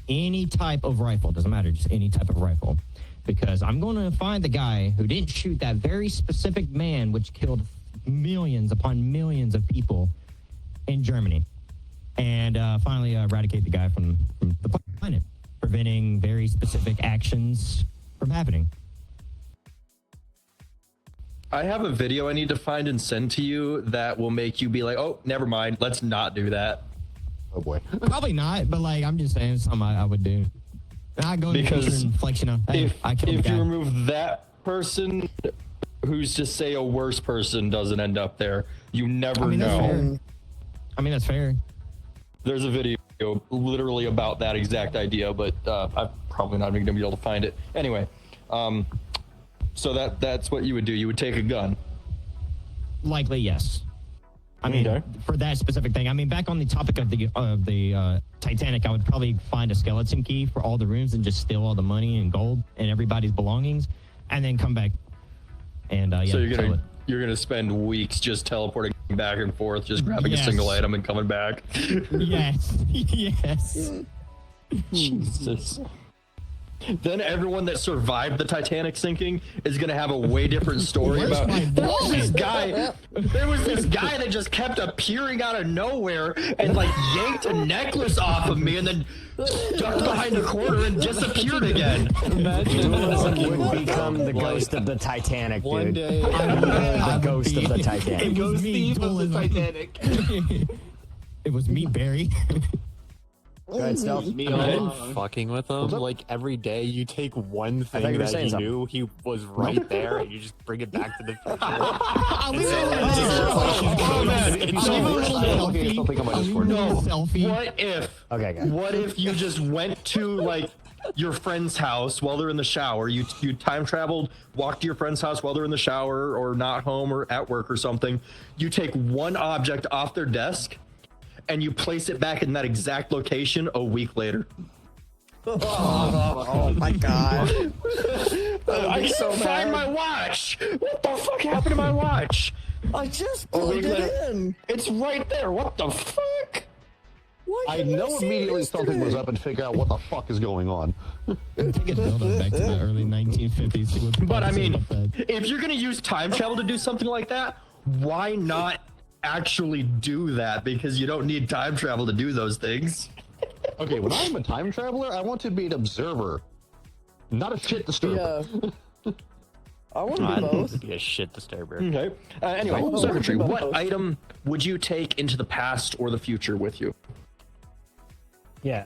any type of rifle, doesn't matter, just any type of rifle, because I'm going to find the guy who didn't shoot that very specific man, which killed millions upon millions of people in Germany, and finally eradicate the guy from the planet, preventing very specific actions from happening. I have a video I need to find and send to you that will make you be like, "Oh, never mind. Let's not do that." Oh boy. Probably not, but like I'm just saying, it's something I would do. I go Because and flex, you know. Hey, I killed the if guy. you remove that person, who's to say a worse person doesn't end up there? You never I mean, that's know. fair. I mean, that's fair. There's a video literally about that exact idea, but I'm probably not even gonna be able to find it. Anyway, so that's what you would do. You would take a gun. Likely, yes. I mean, Okay. for that specific thing. I mean, back on the topic of the Titanic, I would probably find a skeleton key for all the rooms and just steal all the money and gold and everybody's belongings, and then come back. And yeah, So you're sell it. gonna spend weeks just teleporting back and forth, just grabbing Yes. a single item and coming back. Yes, yes. Jesus. Then everyone that survived the Titanic sinking is gonna have a way different story Where's about my there was this wallet?" guy. There was this guy that just kept appearing out of nowhere and like yanked a necklace off of me and then ducked behind the corner and disappeared again. Dualism would become the ghost of the Titanic, dude. One day, The ghost of the Titanic. It was Ghost me, thief of the dualism. Titanic. It was me, Barry. Go ahead, Stealth. Me Imagine along. fucking with him. Like every day, you take one thought thing you were that saying he something. knew he was right there, and you just bring it back to the future. Oh man. I'll leave a little selfie. Something on my Discord. No. Selfie. What if? Okay, guys. What if you just went to like your friend's house while they're in the shower? You time traveled, walked to your friend's house while they're in the shower or not home or at work or something. You take one object off their desk, and you place it back in that exact location a week later. Oh my god. I can't so find mad. my watch. What the fuck happened to my watch? I just A plugged week it later. in. It's right there. What the fuck? Why I couldn't know see it immediately something was yesterday? up and figure out what the fuck is going on. Take it back to the early 1950s. See what But I people say mean, about that. if you're gonna use time travel to do something like that, why not actually do that? Because you don't need time travel to do those things. Okay, when I'm a time traveler, I want to be an observer, not a shit disturber. Yeah. I want to be I'd both. be a shit disturber. Okay. Anyway, Oh, circuitry. both. What item would you take into the past or the future with you? Yeah.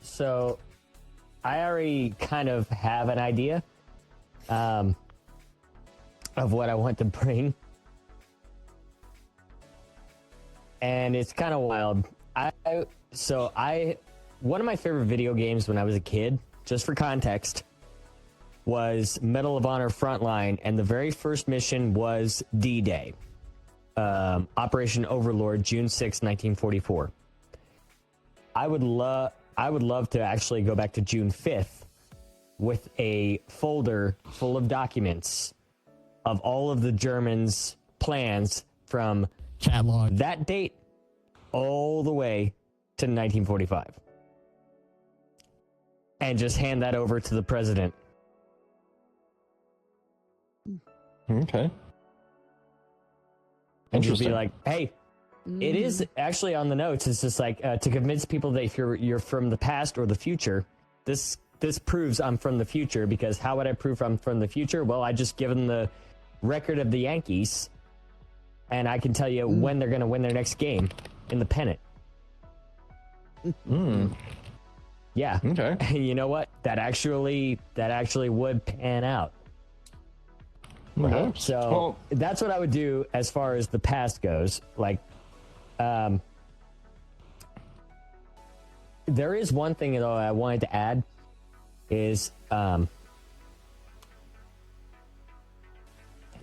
So I already kind of have an idea of what I want to bring. And it's kind of wild. One of my favorite video games when I was a kid, just for context, was Medal of Honor Frontline, and the very first mission was D-Day. Operation Overlord, June 6, 1944. I would love to actually go back to June 5th with a folder full of documents of all of the Germans' plans from Chat log. that date all the way to 1945. And just hand that over to the president. Okay. And just be Interesting. like, hey, it is actually on the notes. It's just like to convince people that if you're from the past or the future, this proves I'm from the future, because how would I prove I'm from the future? Well, I just give them the record of the Yankees, and I can tell you when they're going to win their next game in the pennant. Yeah. Okay. And you know what? That actually would pan out. Okay. So Well, that's what I would do as far as the past goes. Like, there is one thing though I wanted to add is Go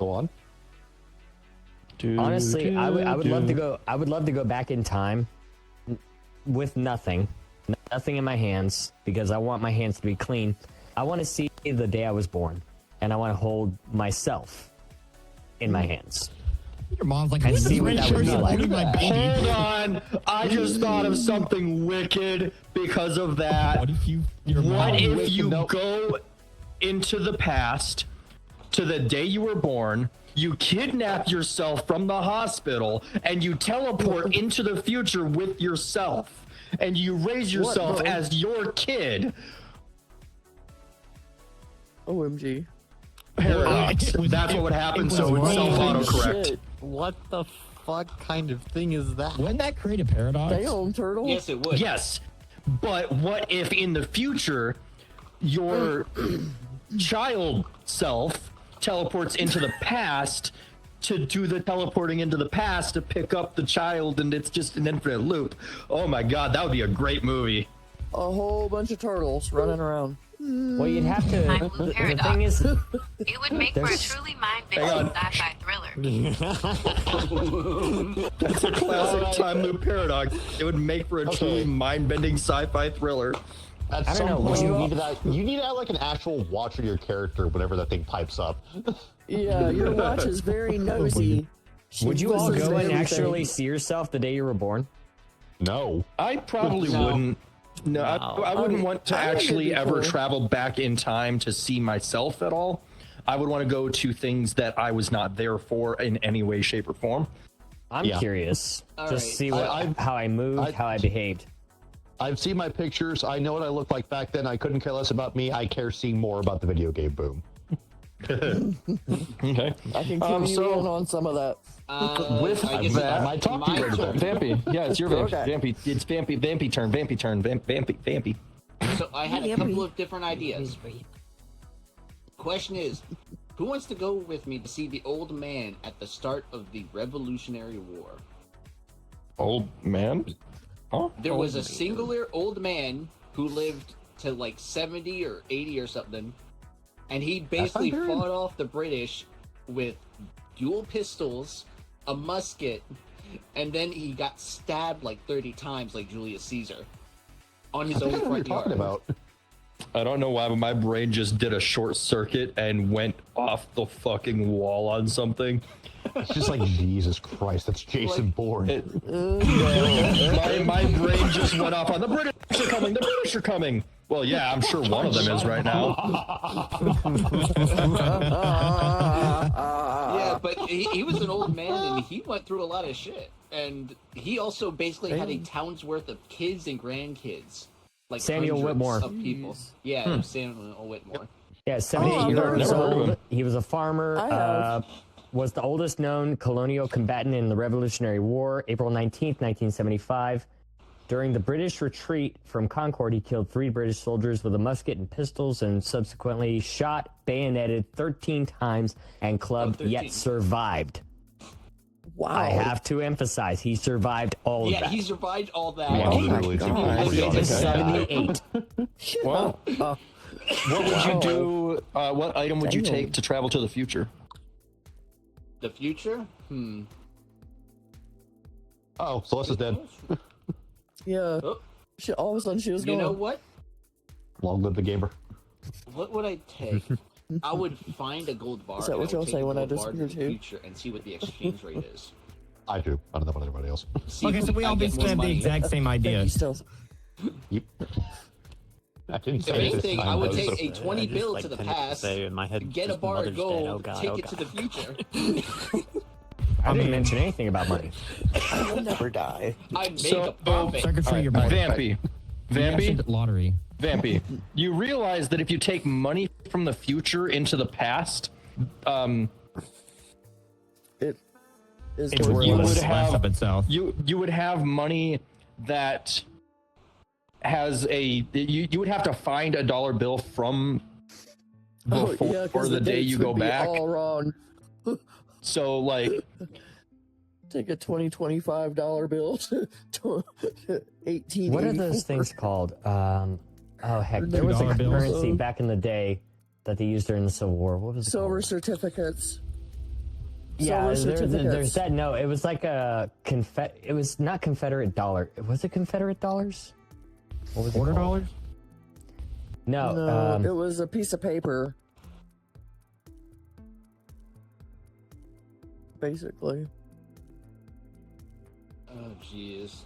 on. honestly I would love to go. I would love to go back in time with nothing in my hands, because I want my hands to be clean. I want to see the day I was born, and I want to hold myself in my hands. Your mom's like, And who's see the what French that would be person like. holding my baby? hold on. I just thought of something wicked because of that. What if your What mom if you Nope. go into the past to the day you were born, you kidnap yourself from the hospital, and you teleport into the future with yourself, and you raise yourself bro? as your kid? OMG. Paradox. It was- That's what would happen, it so it would was self-autocorrect. Shit. What the fuck kind of thing is that? Wouldn't that create a paradox? Damn, turtle. Yes, it would. Yes, but what if in the future your child self teleports into the past to do the teleporting into the past to pick up the child, and it's just an infinite loop? Oh my god, that would be a great movie. A whole bunch of turtles running around. Well, you'd have to. Time loop The paradox. thing is, It would make for a There's- truly Hang on. mind-bending sci-fi thriller. That's a classic time loop paradox. It would make for a truly mind-bending sci-fi thriller. At I don't some know, point, would you- you need to add like an actual watch of your character whenever that thing pipes up. Yeah, your watch is very nosy. She would you all listens go to and everything. actually see yourself the day you were born? No. I probably No. wouldn't. No, I wouldn't want to I think it'd actually be ever cool. travel back in time to see myself at all. I would want to go to things that I was not there for in any way, shape, or form. I'm Yeah. curious. All Just right. see what, I've- how I moved, how I behaved. I've seen my pictures. I know what I looked like back then. I couldn't care less about me. I care seeing more about the video game boom. Okay. I can give you so- in on some of that. With I guess that, it's my talk to you later, turn. Vampy. Yeah, it's your Vampy. Okay. Vampy. It's Vampy turn. Vampy. So I had a couple of different ideas. Question is, who wants to go with me to see the old man at the start of the Revolutionary War? Old man? Oh, There was a singular old man who lived to like 70 or 80 or something, and he basically not bad. fought off the British with dual pistols, a musket, and then he got stabbed like 30 times like Julius Caesar on his I own think I know what you're front yard. talking about. I don't know why, but my brain just did a short circuit and went off the fucking wall on something. It's just like, Jesus Christ, that's Jason Bourne. My brain just went off on the British are coming. The British are coming. Well, yeah, I'm sure one of them is right now. Yeah, but he was an old man and he went through a lot of shit. And he also basically had a town's worth of kids and grandkids. Like Samuel hundreds Whitmore. of people. Yeah, it was Samuel Whitmore. Yeah, 78 I've years never heard of old. him. He was a farmer. I have. Was the oldest known colonial combatant in the Revolutionary War, April 19th, 1975. During the British retreat from Concord, he killed 3 British soldiers with a musket and pistols and subsequently shot, bayoneted 13 times, and clubbed, 13. yet survived. Wow. I have to emphasize, he survived all of Yeah, that. he survived all that. Wow, And he really continued survived. living He was to die. 78. Well, what would you do? What item would you take to travel to the future? The future? Oh, Celeste's dead. Yeah. Oh, She, all of a sudden she was you gone. know what? Long live the gamer. What would I take? I would find a gold bar. Is that and what I would y'all take say the when I gold bar to disappear the too? future and see what the exchange rate is. I do. I don't know about anybody else. See Okay, if so we I all get basically more have the money. exact same Thank idea. you, still. Yep. I didn't If say this anything, time, I would though, take so- a 20 bill to the past, Say in my head, get a just bar of Mother's Day. gold, Oh God, take oh it to God. the future. I didn't mention anything about money. I will never die. I make So- a profit. Sucker for your body. Vampy. Vampy. Lottery. Vampy. You realize that if you take money from the future into the past, It is It's worth you worthless. would it. Laughs have up itself. you would have money that has a you would have to find a dollar bill from Oh, before yeah, 'cause the day dates you would go be back. all wrong. So like Take a $20-$25 bill to 18. What are those things called? Oh heck, there was a $2 bills. currency back in the day that they used during the Civil War. What was it Silver called? certificates. Yeah, Silver there's certificates. that. No, it was like a It was not Confederate dollar. Was it Confederate dollars? What was it $4? called? No, No, it was a piece of paper. Basically. Oh, jeez.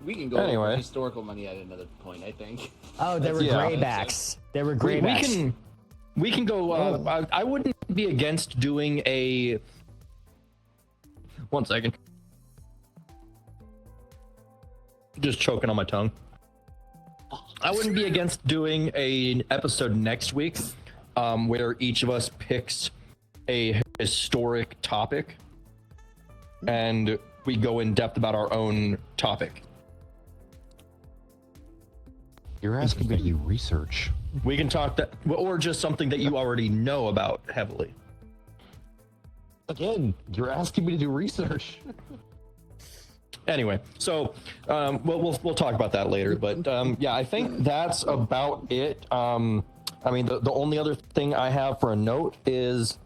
We can go Anyway. over historical money at another point, I think. oh, they were Yeah. graybacks. They were we graybacks. can go. I wouldn't be against doing a. 1 second. Just choking on my tongue. I wouldn't be against doing an episode next week, where each of us picks a historic topic, and we go in depth about our own topic. You're asking me to do research. We can talk that, or just something that you already know about heavily. Again, you're asking me to do research. Anyway, so we'll talk about that later. But yeah, I think that's about it. I mean, the only other thing I have for a note is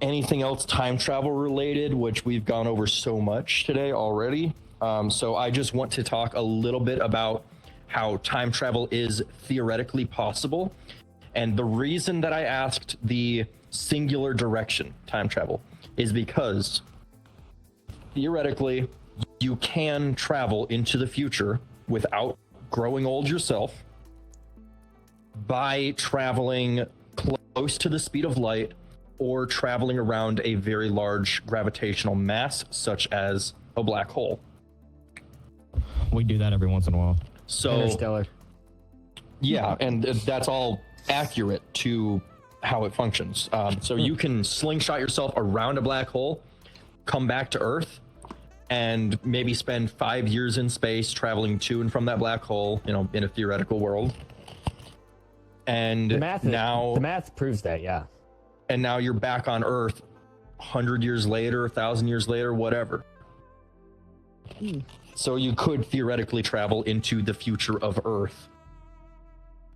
anything else time travel related, which we've gone over so much today already. So I just want to talk a little bit about how time travel is theoretically possible. And the reason that I asked the singular direction time travel is because theoretically you can travel into the future without growing old yourself by traveling close to the speed of light or traveling around a very large gravitational mass such as a black hole. We do that every once in a while. So Interstellar. Yeah, and that's all accurate to how it functions. So you can slingshot yourself around a black hole, come back to Earth, and maybe spend 5 years in space traveling to and from that black hole, in a theoretical world. And The math proves that, yeah. And now you're back on Earth 100 years later, 1,000 years later, whatever. So you could theoretically travel into the future of Earth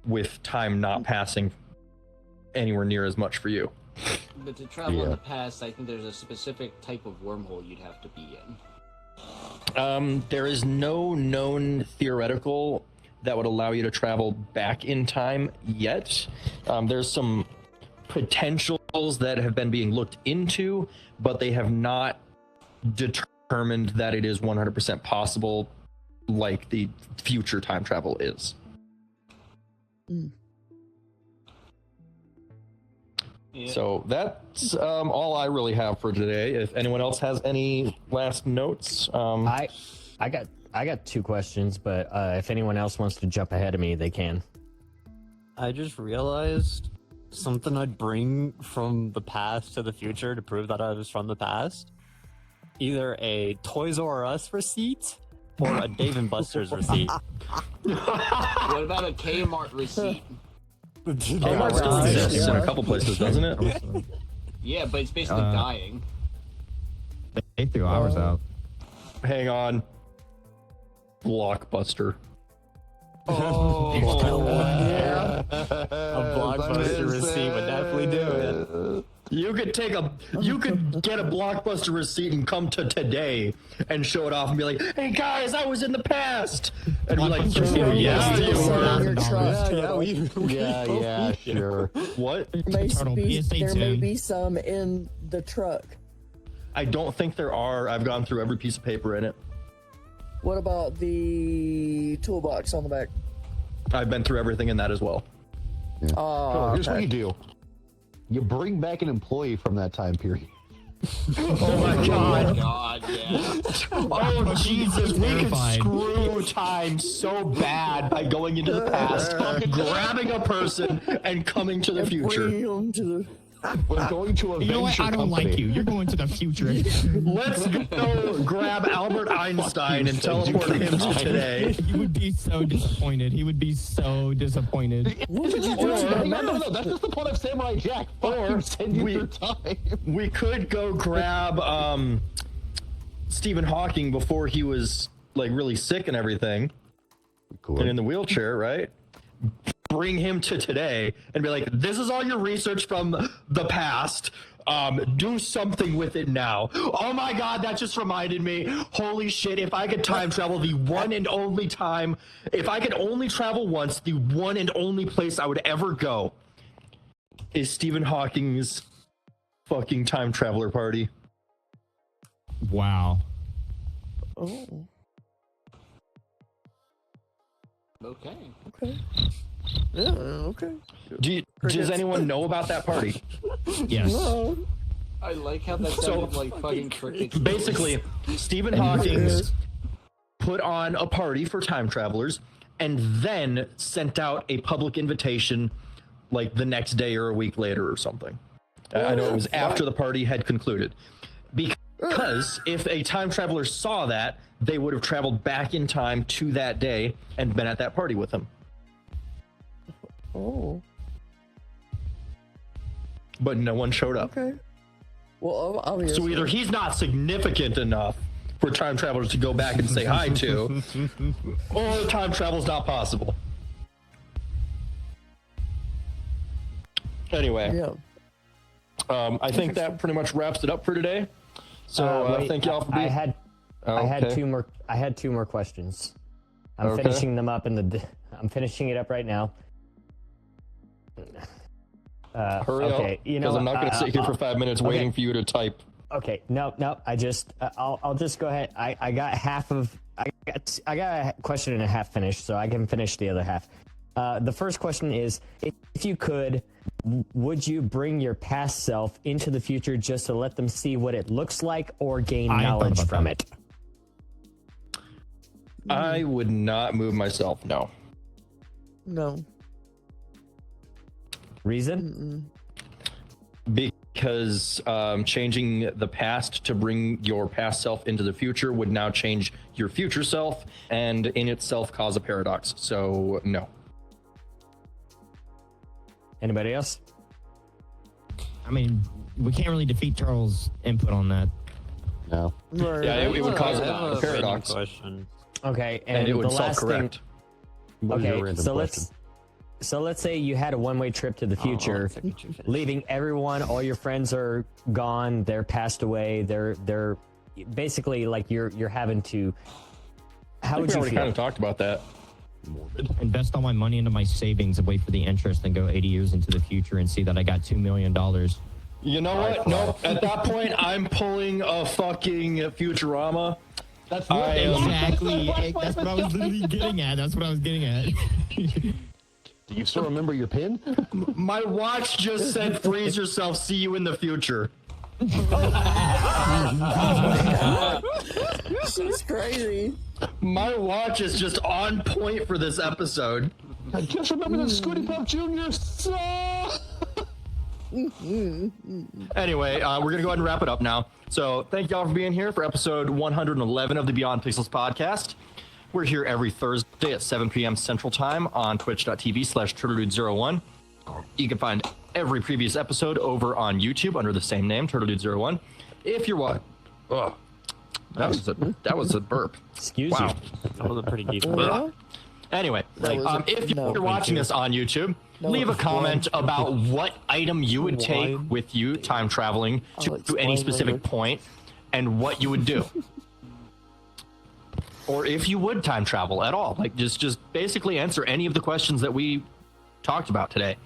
with time not passing anywhere near as much for you. But to travel in the past, I think there's a specific type of wormhole you'd have to be in. There is no known theoretical that would allow you to travel back in time yet. There's some potentials that have been being looked into, but they have not determined that it is 100% possible like the future time travel is. Yeah. So that's all I really have for today. If anyone else has any last notes, I got 2 questions, but if anyone else wants to jump ahead of me, they can. I just realized something I'd bring from the past to the future to prove that I was from the past. Either a Toys R Us receipt or a Dave & Buster's receipt. What about a Kmart receipt? Kmart still exists in a couple places, doesn't it? Yeah, but it's basically dying. They threw ours out. Hang on. Blockbuster. Oh, yeah. A Blockbuster receipt would definitely do it. You could get a Blockbuster receipt and come to today and show it off and be like, "Hey guys, I was in the past," and be like, Sure, "Yeah, you were." Yeah, sure. What? There may be some in the truck. I don't think there are. I've gone through every piece of paper in it. What about the toolbox on the back? I've been through everything in that as well. Oh, Here's what you do. You bring back an employee from that time period. Oh my god. yeah. Oh Jesus, we could screw time so bad by going into the past, grabbing a person, and coming to the future. We're going to a You know what? I don't like you. You're going to the future. Let's go grab Albert Einstein and teleport him to today. He would be so disappointed. He would be so disappointed. No, that's just the point of Samurai Jack. Or send you through time. We could go grab Stephen Hawking before he was like really sick and everything, and in the wheelchair, right? Bring him to today and be like, "This is all your research from the past. Do something with it now." Oh my god, that just reminded me. Holy shit, if I could time travel the one and only time, if I could only travel once, the one and only place I would ever go is Stephen Hawking's fucking time traveler party. Wow. Oh. Okay. Yeah, okay. Does anyone know about that party? Yes. No. I like how that sounded like fucking cricket. Basically, Stephen Hawking put on a party for time travelers and then sent out a public invitation like the next day or a week later or something. I know it was after the party had concluded. Because if a time traveler saw that, they would have traveled back in time to that day and been at that party with him. Oh. But no one showed up. Okay. Well, obviously. So either he's not significant enough for time travelers to go back and say hi to, or time travel's not possible. Anyway, Yeah. I think that pretty much wraps it up for today. So thank y'all for being. I had two more questions. I'm finishing them up I'm finishing it up right now. Hurry okay, up, because I'm not going to sit here for 5 minutes waiting for you to type. Okay, no, I just I'll just go ahead. I got I got a question and a half finished, so I can finish the other half. The first question is, if you could, would you bring your past self into the future just to let them see what it looks like or gain knowledge from it? I would not move myself, no. No. Reason? Because changing the past to bring your past self into the future would now change your future self, and in itself cause a paradox. So no. Anybody else? I mean, we can't really defeat Charles' input on that. No. Right. Yeah, it would cause I have a paradox, question. Okay, and it would the last thing. self-correct. What was your Okay, random so question? let's say you had a one-way trip to the future, leaving everyone, all your friends are gone, they're passed away, they're basically like you're having to. How would We you already feel? kind of talked about that. Invest all my money into my savings and wait for the interest and go 80 years into the future and see that I got $2 million. You know what? Nope. At that point, I'm pulling a fucking Futurama. That's I am- Exactly. That's what I was literally getting at. That's what I was getting at. Do you still remember your pin? My watch just said, "Freeze yourself. See you in the future." She's crazy. My watch is just on point for this episode. I just remember the Scooty Puff Jr. song. Anyway, we're gonna go ahead and wrap it up now. So thank y'all for being here for episode 111 of the Beyond Pixels podcast. We're here every Thursday at 7 p.m. Central Time on twitch.tv/turtledude01. You can find every previous episode over on YouTube under the same name, TurtleDude01. If you're what? Oh, that was a burp. Excuse Wow. you. That was a pretty deep Well, Anyway, That was if no, you're watching this on YouTube, No, leave a it's comment about what item you would take Wine. with you time traveling to I'll any explain specific later. point and what you would do. Or if you would time travel at all. Like just basically answer any of the questions that we talked about today.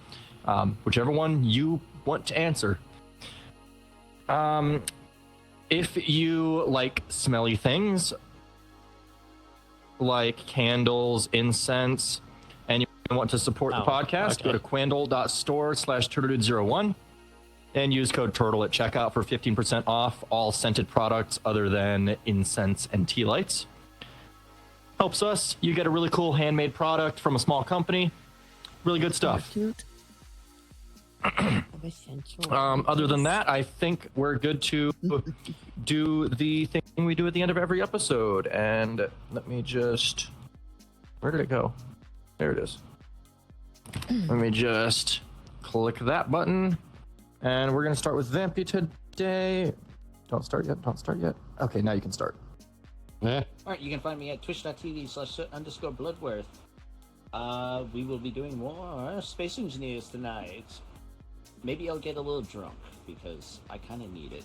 Whichever one you want to answer. If you like smelly things, like candles, incense, and you want to support the podcast, go to quandle.store/turtledude01 and use code TURTLE at checkout for 15% off all scented products other than incense and tea lights. Helps us. You get a really cool handmade product from a small company. Really good stuff. cute. Other than that, I think we're good to do the thing we do at the end of every episode. And let me just... Where did it go? There it is. Let me just click that button. And we're going to start with Vampy today. Don't start yet. Don't start yet. Okay, now you can start. Yeah. Alright, you can find me at twitch.tv/_Bloodworth. We will be doing more Space Engineers tonight. Maybe I'll get a little drunk, because I kind of need it.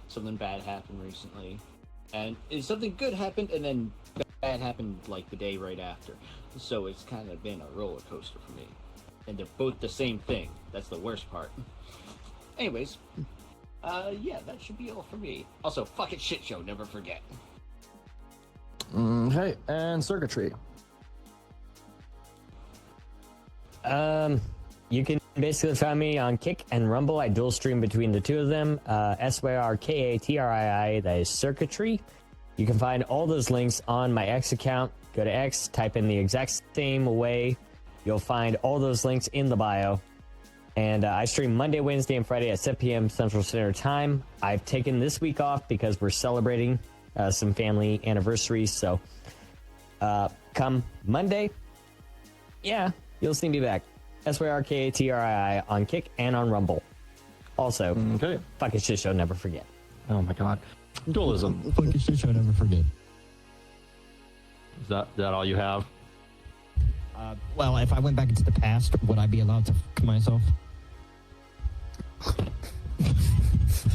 Something bad happened recently. And something good happened, and then bad happened like the day right after. So it's kind of been a roller coaster for me. And they're both the same thing. That's the worst part. Anyways, yeah, that should be all for me. Also, fuck it, shit show, never forget. Okay, and circuitry. You can basically find me on Kick and Rumble. I dual stream between the two of them. SYRKATRII, that is circuitry. You can find all those links on my X account. Go to X, type in the exact same way. You'll find all those links in the bio. And I stream Monday, Wednesday, and Friday at 7 p.m. Central Standard Time. I've taken this week off because we're celebrating some family anniversaries. So come Monday, yeah, you'll see me back. SYRKATRII on Kick and on Rumble. Also, Okay. fuck it, shit show, never forget. Oh my god. Dualism. Fucking shit show, never forget. Is that all you have? Well, if I went back into the past, would I be allowed to f myself?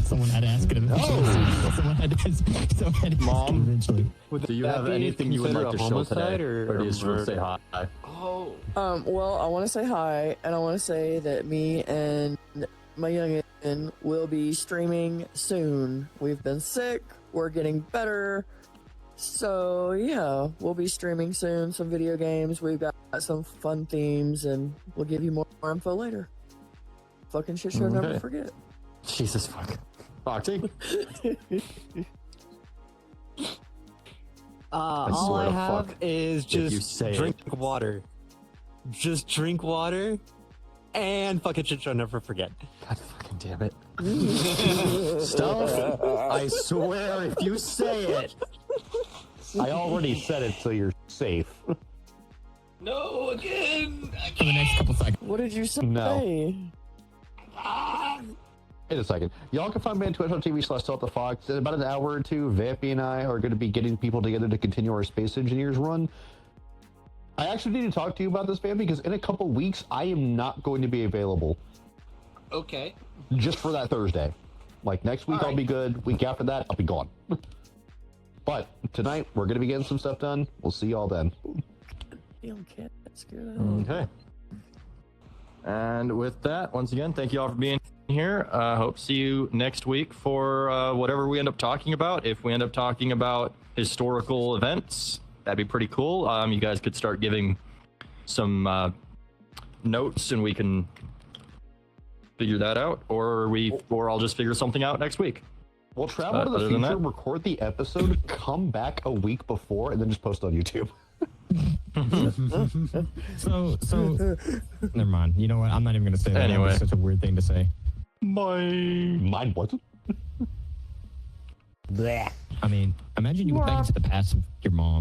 Someone had to ask it eventually. Someone had to ask it Mom? eventually. Do you have anything you would like to show today? Or do you just want to say hi? Oh, Well, I want to say hi, and I want to say that me and my youngin will be streaming soon. We've been sick. We're getting better. So, yeah, we'll be streaming soon. Some video games. We've got some fun themes, and we'll give you more info later. Fucking shit show, never Okay. forget. Jesus fuck. Foxy? All swear I to have fuck is if you just say drink water. Just drink water And fucking shit show, never forget. God fucking damn it. Stuff, I swear, if you say it. I already said it, so you're safe. No, again. For the next couple seconds. What did you say? No. In a second. Y'all can find me on twitch.tv/SaltTheFox. In about an hour or two, Vampy and I are going to be getting people together to continue our Space Engineers run. I actually need to talk to you about this, Vampy, because in a couple weeks, I am not going to be available. Okay. Just for that Thursday. Like, next week I'll be good. Week after that, I'll be gone. But tonight, we're going to be getting some stuff done. We'll see y'all then. Damn cat, that's good. Okay. And with that, once again, thank you all for being here. Hope to see you next week for whatever we end up talking about. If we end up talking about historical events, that'd be pretty cool. You guys could start giving some notes, and we can figure that out, or I'll just figure something out next week. We'll travel to the future, record the episode, come back a week before, and then just post it on YouTube. So, never mind. You know what? I'm not even going to say that. Anyway. It's such a weird thing to say. Bye. Mine what? Blech. I mean, imagine you go back into the past with your mom.